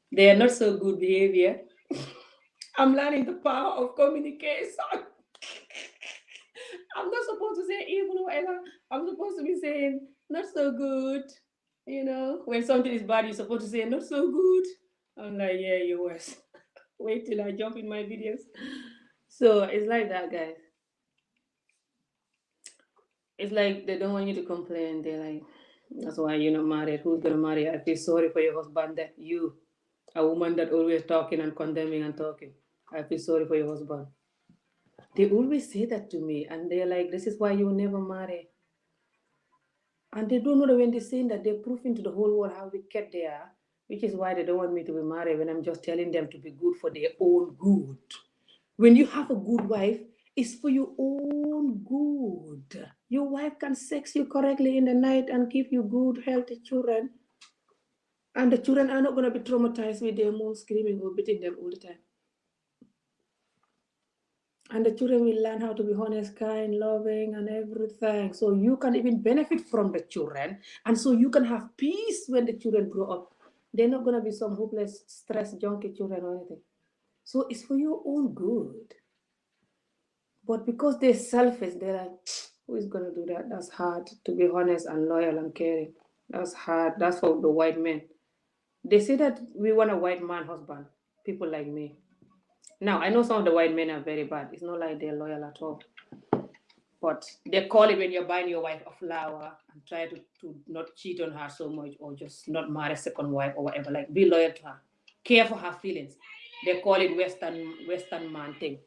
They are not so good behavior. I'm learning the power of communication. I'm not supposed to say evil or whatever. I'm supposed to be saying not so good. When something is bad, you're supposed to say not so good. I'm like, yeah, you worse. Wait till I jump in my videos. So it's like that, guys. It's like they don't want you to complain. They're like, that's why you're not married. Who's gonna marry? I feel sorry for your husband. That you, a woman that always talking and condemning and talking. I feel sorry for your husband. They always say that to me, and they're like, this is why you will never marry. And they don't know that when they're saying that, they're proving to the whole world how wicked they are, which is why they don't want me to be married when I'm just telling them to be good for their own good. When you have a good wife, it's for your own good. Your wife can sex you correctly in the night and give you good, healthy children. And the children are not going to be traumatized with their mom screaming or beating them all the time. And the children will learn how to be honest, kind, loving, and everything. So you can even benefit from the children. And so you can have peace when the children grow up. They're not going to be some hopeless, stress, junkie children or anything. So it's for your own good. But because they're selfish, they're like, who is going to do that? That's hard to be honest and loyal and caring. That's hard. That's for the white men. They say that we want a white man husband, people like me. Now, I know some of the white men are very bad. It's not like they're loyal at all. But they call it when you're buying your wife a flower and try to not cheat on her so much or just not marry a second wife or whatever. Like, be loyal to her. Care for her feelings. They call it Western man thing.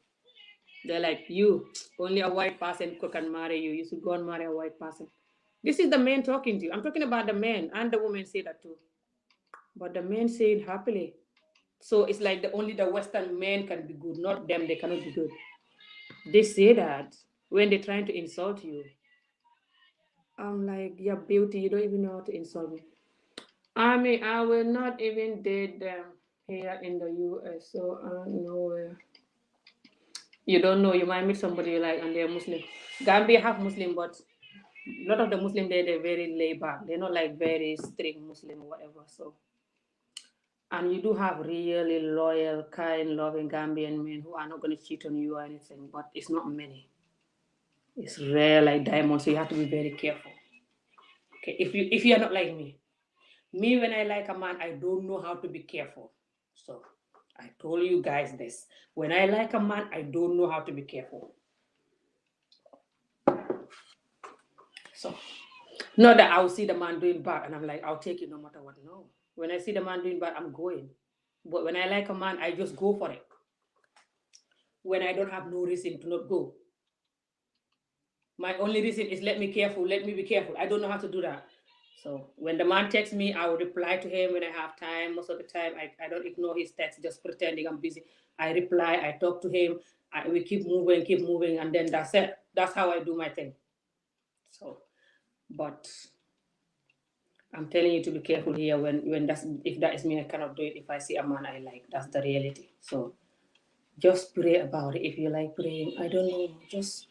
They're like, you, only a white person can marry you. You should go and marry a white person. This is the man talking to you. I'm talking about the man, and the women say that too. But the men say it happily. So it's like only the Western men can be good, not them. They cannot be good. They say that when they're trying to insult you. I'm like, yeah, beauty. You don't even know how to insult me. I mean, I will not even date them here in the U.S. So I don't know where. You don't know. You might meet somebody you like, and they're Muslim. Gambia have Muslim, but a lot of the Muslim there, they're very laid back. They're not like very strict Muslim or whatever. So, and you do have really loyal, kind, loving Gambian men who are not going to cheat on you or anything, but it's not many. It's rare like diamonds, so you have to be very careful. Okay, if you're not like me when I like a man, I don't know how to be careful. So I told you guys this. When I like a man, I don't know how to be careful. So not that I'll see the man doing bad and I'm like, I'll take it no matter what. No. When I see the man doing bad, I'm going. But when I like a man, I just go for it. When I don't have no reason to not go. My only reason is let me be careful. I don't know how to do that. So when the man texts me, I will reply to him when I have time. Most of the time, I don't ignore his text, just pretending I'm busy. I reply, I talk to him, we keep moving, and then that's it. That's how I do my thing. So, but I'm telling you to be careful here when that's if that is me, I cannot do it. If I see a man I like, that's the reality. So just pray about it. If you like praying, I don't know, just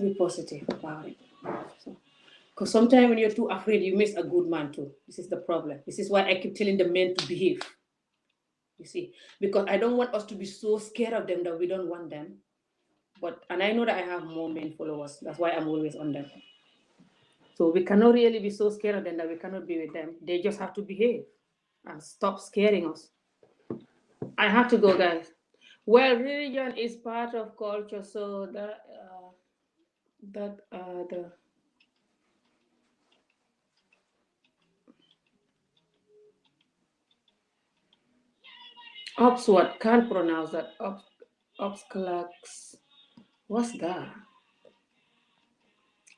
be positive about it. So, because sometimes when you're too afraid, you miss a good man too. This is the problem. This is why I keep telling the men to behave. You see, because I don't want us to be so scared of them that we don't want them. But and I know that I have more men followers. That's why I'm always on them. So we cannot really be so scared of them that we cannot be with them. They just have to behave and stop scaring us. I have to go, guys. Well, religion is part of culture, so the Oxford can't pronounce that. Oxclax. What's that?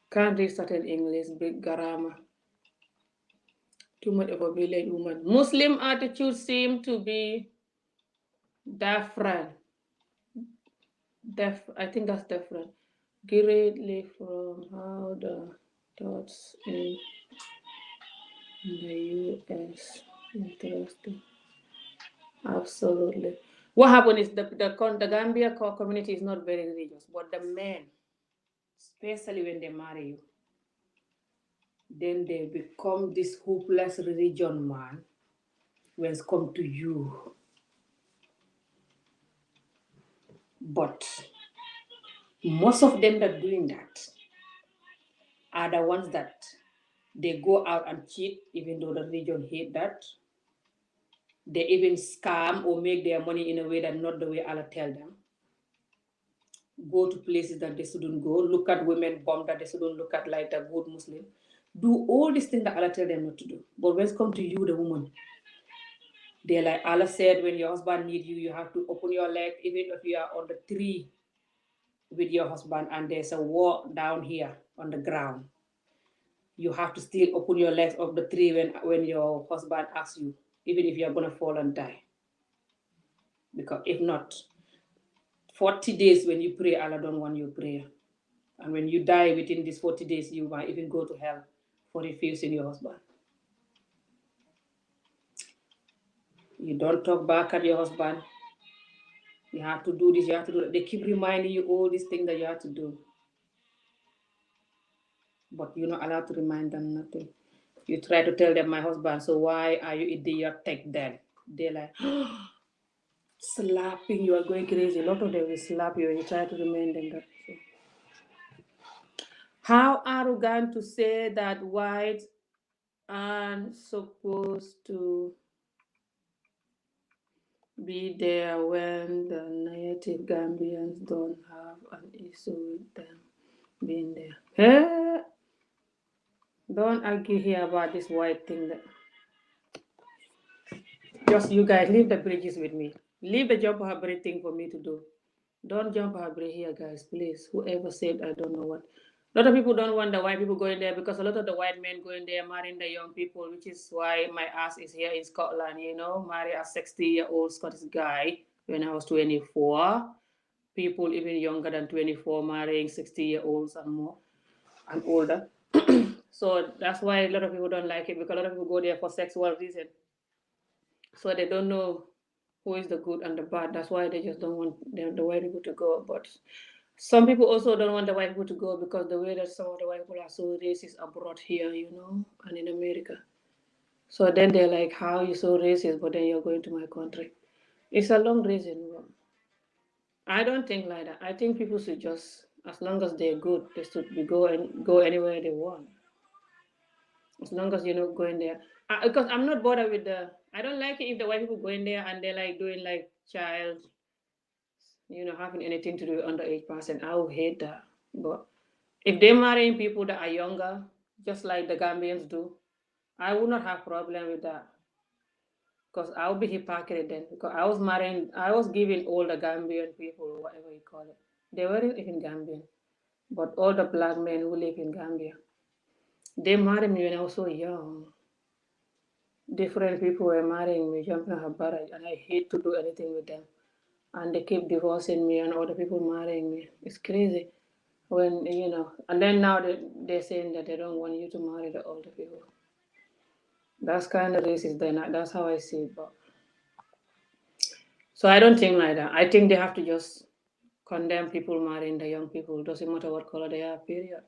Can't read certain English. Big grammar. Too much of a village woman. Muslim attitudes seem to be different. I think that's different. Greatly from how the thoughts in the U.S. Interesting. Absolutely. What happened is the Gambia community is not very religious, but the men, especially when they marry you, then they become this hopeless religion man when it's come to you. But most of them that doing that are the ones that they go out and cheat, even though the religion hate that. They even scam or make their money in a way that not the way Allah tell them. Go to places that they shouldn't go. Look at women bomb that they shouldn't look at like a good Muslim. Do all these things that Allah tell them not to do. But when it come to you, the woman, they're like Allah said, when your husband need you, you have to open your leg, even if you are on the tree with your husband and there's a wall down here on the ground. You have to still open your legs off the tree when your husband asks you, even if you're gonna fall and die. Because if not, 40 days when you pray, Allah don't want your prayer. And when you die within these 40 days, you might even go to hell for refusing your husband. You don't talk back at your husband. You have to do this, you have to do that. They keep reminding you all these things that you have to do. But you're not allowed to remind them nothing. You try to tell them, my husband, so why are you idiotic then? They're like, slapping you are going crazy. A lot of them will slap you and you try to remind them that. So. How arrogant to say that whites aren't supposed to be there when the native Gambians don't have an issue with them being there. Hey, don't argue here about this white thing. Just you guys leave the bridges with me. Leave the jump her bridge thing for me to do. Don't jump her bridge here, guys, please. Whoever said I don't know what. A lot of people don't want the white people going there because a lot of the white men going there marrying the young people, which is why my ass is here in Scotland, marry a 60-year-old Scottish guy when I was 24. People even younger than 24 marrying 60-year-olds and more and older. So that's why a lot of people don't like it because a lot of people go there for sexual reasons. So they don't know who is the good and the bad. That's why they just don't want the white people to go. But some people also don't want the white people to go because the way that some of the white people are so racist abroad here, and in America. So then they're like, how you so racist, but then you're going to my country. It's a long reason. I don't think like that. I think people should just, as long as they're good, they should be go anywhere they want. As long as you're not going there. Because I'm not bothered with I don't like it if the white people go in there and they're like doing like child, having anything to do with underage person. I would hate that. But if they're marrying people that are younger, just like the Gambians do, I would not have problem with that. Because I would be hypocrite then. Because I was giving all the Gambian people, or whatever you call it. They weren't even Gambian. But all the black men who live in Gambia. They married me when I was so young. Different people were marrying me, jumping her barrage, and I hate to do anything with them. And they keep divorcing me and other people marrying me. It's crazy. When, and then now they're saying that they don't want you to marry the older people. That's kind of racist. That's how I see it. But so I don't think like that. I think they have to just condemn people marrying the young people. Doesn't matter what color they are. Period.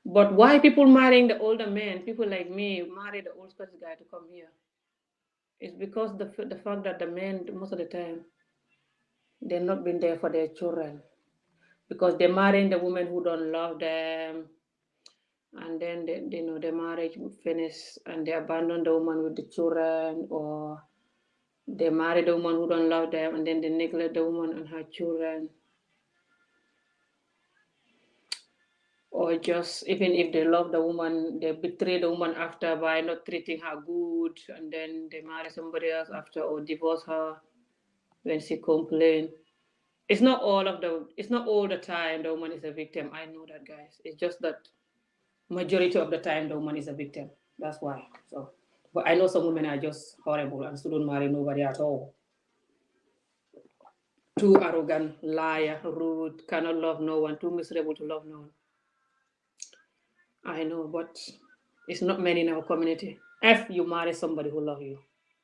But why people marrying the older men? People like me marry the old Scottish guy to come here. It's because the fact that the men most of the time they're not been there for their children because they're marrying the women who don't love them, and then the marriage finish and they abandon the woman with the children, or they marry the woman who don't love them and then they neglect the woman and her children, or just even if they love the woman, they betray the woman after by not treating her good, and then they marry somebody else after or divorce her when she complain. It's not all the time the woman is a victim. I know that, guys. It's just that majority of the time the woman is a victim. That's why. So, but I know some women are just horrible and still don't marry nobody at all. Too arrogant, liar, rude, cannot love no one, too miserable to love no one. I know, but it's not many in our community. If you marry somebody who love you,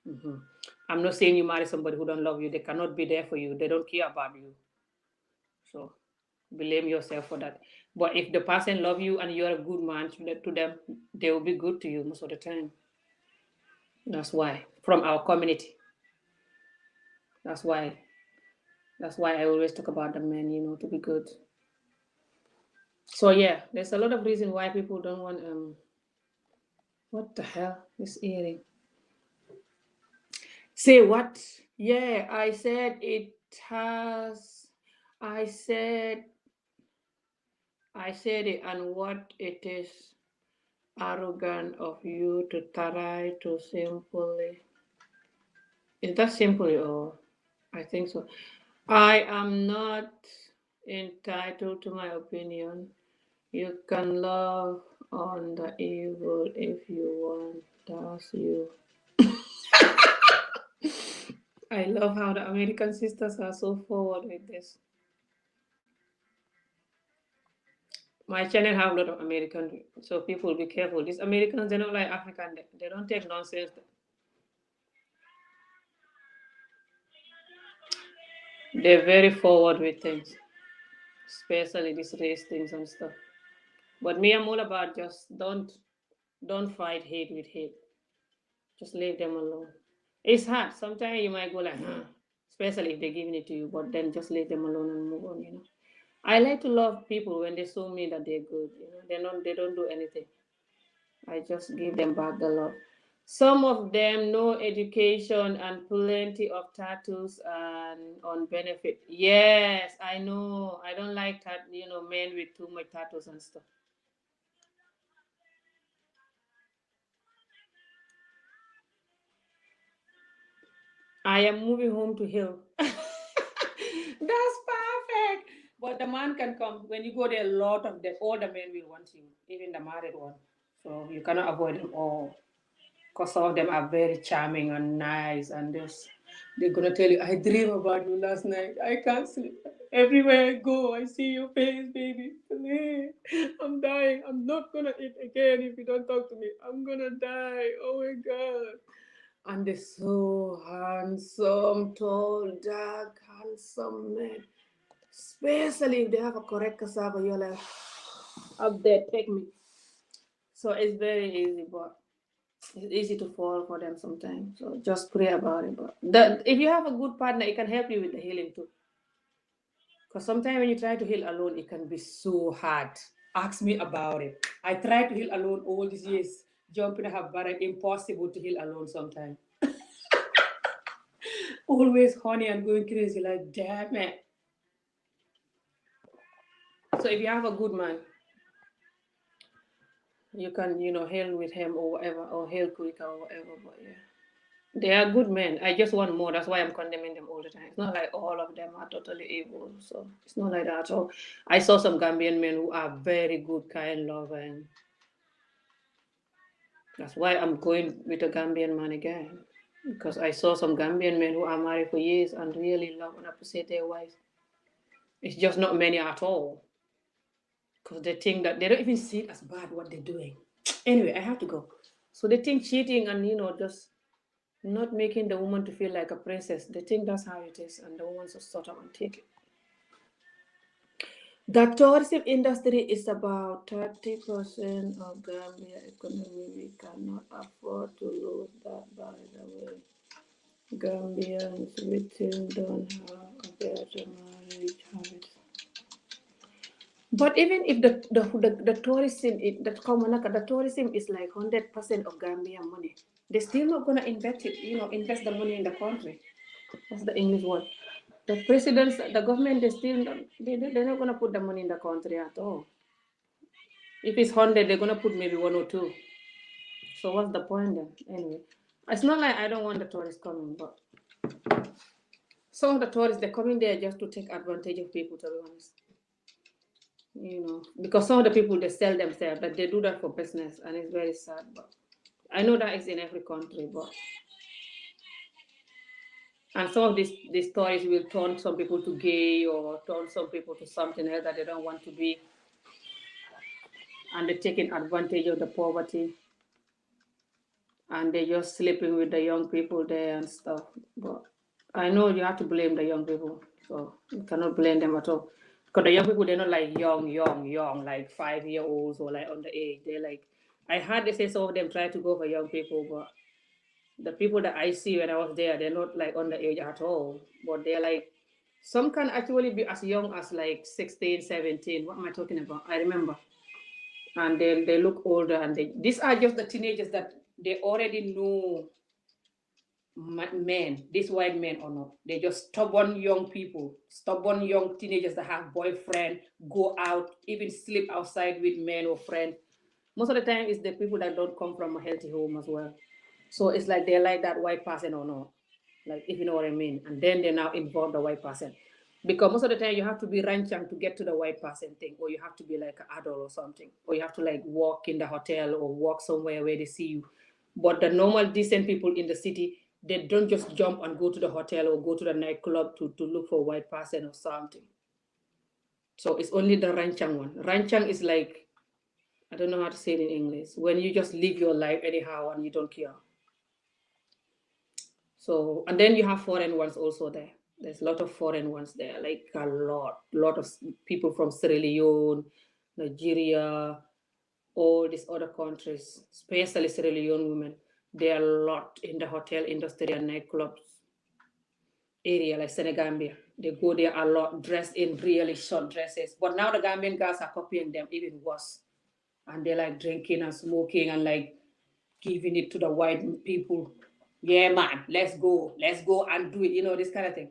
mhm. I'm not saying you marry somebody who don't love you. They cannot be there for you. They don't care about you. So blame yourself for that. But if the person love you and you're a good man to them, they will be good to you most of the time. That's why from our community. That's why. That's why I always talk about the men, to be good. So yeah, there's a lot of reason why people don't want what the hell is earring? Say what? Yeah, I said it has I said it, and what it is arrogant of you to try to simply. Is that simply or I think so. I am not entitled to my opinion. You can love on the evil if you want. That's you. I love how the American sisters are so forward with this. My channel have a lot of American, so people be careful. These Americans, they're not like African. They don't take nonsense. They're very forward with things, especially these race things and stuff. But me, I'm all about just don't fight hate with hate. Just leave them alone. It's hard. Sometimes you might go like, huh, especially if they're giving it to you, but then just leave them alone and move on. I like to love people when they show me that they're good. They don't do anything. I just give them back the love. Some of them no education and plenty of tattoos and on benefit. Yes, I know. I don't like men with too much tattoos and stuff. I am moving home to heal. That's perfect. But the man can come. When you go there, a lot of all the men will want you, even the married one. So you cannot avoid them all. Because some of them are very charming and nice, and they're gonna tell you, I dream about you last night. I can't sleep. Everywhere I go, I see your face, baby. Please, I'm dying. I'm not gonna eat again if you don't talk to me. I'm gonna die. Oh my god. And they're so handsome, tall, dark, handsome man. Especially if they have a correct cassava, you're like, up there, take me. So it's very easy, but it's easy to fall for them sometimes. So just pray about it. But if you have a good partner, it can help you with the healing too. Because sometimes when you try to heal alone, it can be so hard. Ask me about it. I tried to heal alone all these years. Jumping a barrack, impossible to heal alone sometimes. Always horny and going crazy, like damn it. So if you have a good man, you can, heal with him or whatever, or heal quicker or whatever. But yeah. They are good men. I just want more. That's why I'm condemning them all the time. It's not like all of them are totally evil. So it's not like that at all. I saw some Gambian men who are very good, kind, loving. That's why I'm going with a Gambian man again. Because I saw some Gambian men who are married for years and really love and appreciate their wives. It's just not many at all. Because they think that they don't even see it as bad what they're doing. Anyway, I have to go. So they think cheating and, just not making the woman to feel like a princess. They think that's how it is, and the woman just sort of and take it. The tourism industry is about 30% of Gambia economy. We cannot afford to lose that, by the way. Gambians within don't have a better marriage habits. But even if the tourism, the tourism is like 100% of Gambian money, they're still not gonna invest it. Invest the money in the country. That's the English word. The presidents, the government, they're not gonna put the money in the country at all. If it's 100, they're gonna put maybe one or two. So what's the point then? Anyway, it's not like I don't want the tourists coming, but some of the tourists they're coming there just to take advantage of people. To be honest, because some of the people they sell themselves, but they do that for business, and it's very sad. But I know that is in every country, but and some of these stories will turn some people to gay or turn some people to something else that they don't want to be, and they're taking advantage of the poverty, and they're just sleeping with the young people there and stuff. But I know you have to blame the young people, so you cannot blame them at all. Because the young people, they're not like young, like 5 year olds or like underage. They're like, I heard they say some of them try to go for young people, but the people that I see when I was there, they're not like underage at all. But they're like, some can actually be as young as like 16, 17. What am I talking about? I remember. And then they look older, and these are just the teenagers that they already know men, these white men or not. They're just stubborn young people, stubborn young teenagers that have boyfriend, go out, even sleep outside with men or friends. Most of the time, it's the people that don't come from a healthy home as well. So it's like they like that white person or not, like if you know what I mean. And then they now involve the white person. Because most of the time you have to be ranchang to get to the white person thing, or you have to be like an adult or something, or you have to like walk in the hotel or walk somewhere where they see you. But the normal decent people in the city, they don't just jump and go to the hotel or go to the nightclub to look for a white person or something. So it's only the ranchang one. Ranchang is like, I don't know how to say it in English, when you just live your life anyhow and you don't care. So, and then you have foreign ones also there. There's a lot of foreign ones there, like a lot of people from Sierra Leone, Nigeria, all these other countries, especially Sierra Leone women. There are a lot in the hotel industry and nightclubs area, like Senegambia. They go there a lot, dressed in really short dresses. But now the Gambian girls are copying them even worse. And they're like drinking and smoking and like giving it to the white people. Yeah, man, let's go and do it. This kind of thing.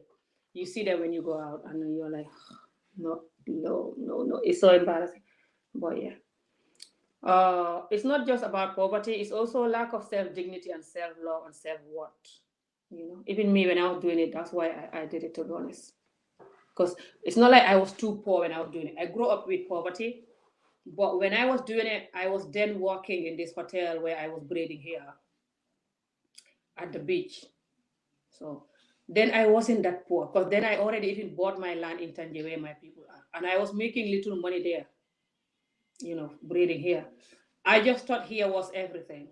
You see that when you go out, and you're like, no, no, no, no. It's so embarrassing. But yeah, it's not just about poverty. It's also lack of self dignity and self love and self worth. Even me when I was doing it, that's why I did it, to be honest. Because it's not like I was too poor when I was doing it. I grew up with poverty, but when I was doing it, I was then working in this hotel where I was braiding hair at the beach. So then I wasn't that poor, because then I already even bought my land in Tangier where my people are. And I was making little money there, breeding here. I just thought here was everything.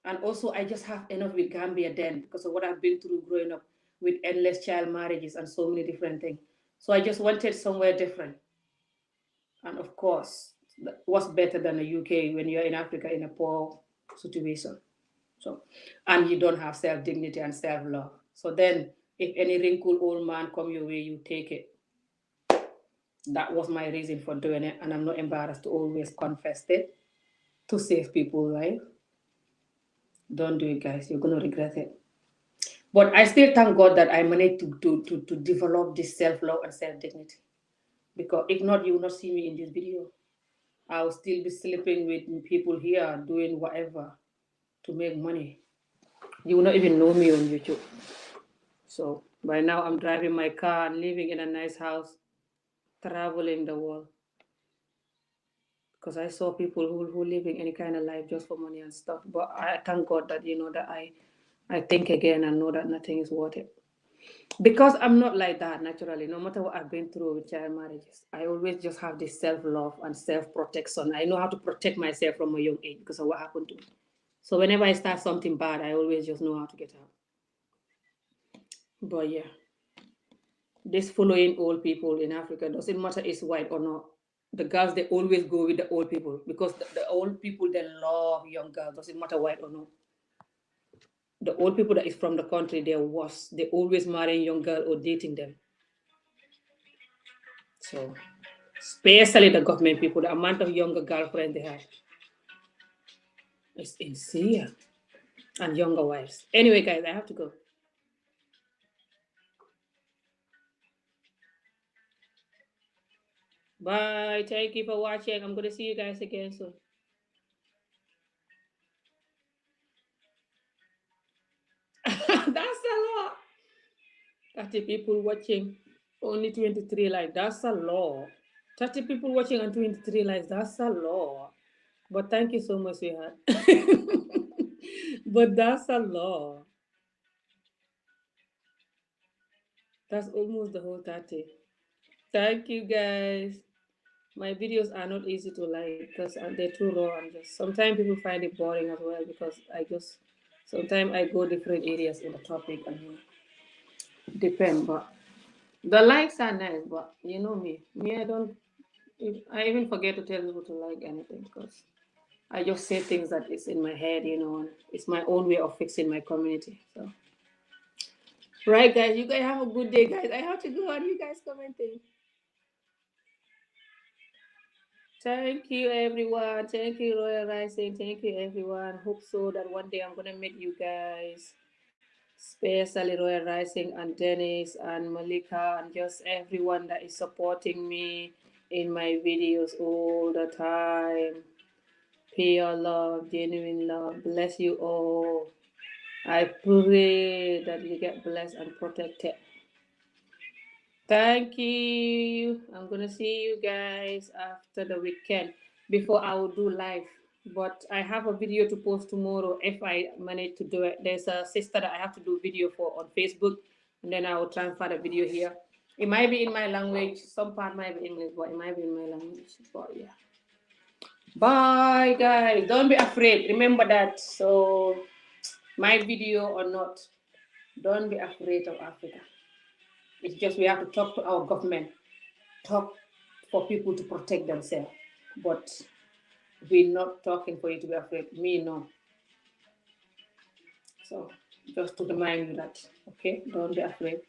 And also, I just have enough with Gambia then because of what I've been through growing up with endless child marriages and so many different things. So I just wanted somewhere different. And of course, what's better than the UK when you're in Africa in a poor situation? So, and you don't have self dignity and self love. So then, if any wrinkled old man come your way, you take it. That was my reason for doing it, and I'm not embarrassed to always confess it to save people's life. Don't do it, guys. You're gonna regret it. But I still thank God that I managed to develop this self love and self dignity. Because if not, you will not see me in this video. I will still be sleeping with people here, doing whatever to make money. You will not even know me on YouTube. So by now I'm driving my car and living in a nice house, traveling the world. Because I saw people who living any kind of life just for money and stuff. But I thank God that that I think again and know that nothing is worth it. Because I'm not like that naturally. No matter what I've been through with child marriages, I always just have this self love and self protection. I know how to protect myself from a young age because of what happened to me. So whenever I start something bad, I always just know how to get out. But yeah, this following old people in Africa doesn't matter it's white or not. The girls they always go with the old people because the old people they love young girls. Doesn't matter white or not. The old people that is from the country they're worse. They always marrying young girl or dating them. So especially the government people, the amount of younger girlfriends they have is insane, and younger wives. Anyway, guys, I have to go. Bye. Thank you for watching. I'm gonna see you guys again soon. That's a lot. 30 people watching, only 23 likes. That's a lot. 30 people watching and 23 likes. That's a lot. But thank you so much, sweetheart. But that's a lot. That's almost the whole 30. Thank you, guys. My videos are not easy to like because they're too raw and just sometimes people find it boring as well because I just sometimes I go different areas in the topic and depend. But the likes are nice, but you know me, I don't. I even forget to tell people to like anything because I just say things that is in my head, and it's my own way of fixing my community. So, right, guys, you guys have a good day, guys. I have to go on. You guys commenting. Thank you, everyone. Thank you, Royal Rising. Thank you, everyone. Hope so that one day I'm gonna meet you guys, especially Royal Rising and Dennis and Malika and just everyone that is supporting me in my videos all the time. Pure love, genuine love. Bless you all. I pray that you get blessed and protected. Thank you. I'm gonna see you guys after the weekend before I will do live. But I have a video to post tomorrow if I manage to do it. There's a sister that I have to do video for on Facebook, and then I will transfer the video here. It might be in my language. Some part might be English, but it might be in my language. But yeah. Bye, guys. Don't be afraid. Remember that. So, my video or not, don't be afraid of Africa. It's just we have to talk to our government, talk for people to protect themselves. But we're not talking for you to be afraid. Me, no. So, just to remind you that, okay? Don't be afraid.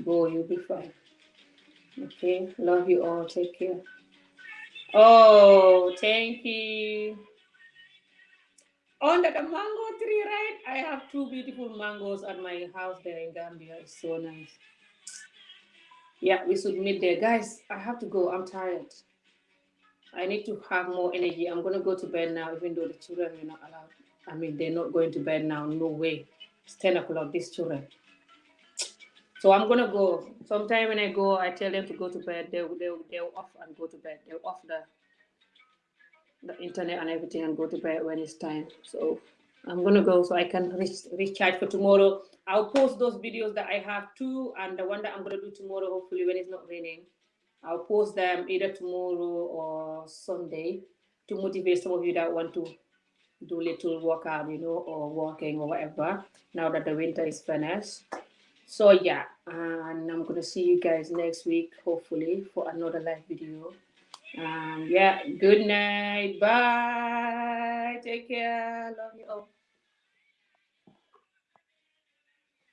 Go, you'll be fine. Okay? Love you all. Take care. Oh, thank you. Under the mango tree, right? I have two beautiful mangoes at my house there in Gambia. It's so nice. Yeah, we should meet there. Guys, I have to go. I'm tired. I need to have more energy. I'm going to go to bed now, even though the children are not allowed. I mean, they're not going to bed now. No way. It's 10 o'clock, these children. So I'm going to go. Sometime when I go, I tell them to go to bed. They'll off and go to bed. They'll off the internet and everything and go to bed when it's time. So I'm gonna go so I can recharge for tomorrow. I'll post those videos that I have too, and the one that I'm gonna do tomorrow, hopefully when it's not raining. I'll post them either tomorrow or Sunday to motivate some of you that want to do little workout, or walking or whatever. Now that the winter is finished. So yeah, and I'm gonna see you guys next week, hopefully, for another live video. Yeah, good night. Bye. Take care. Love you all.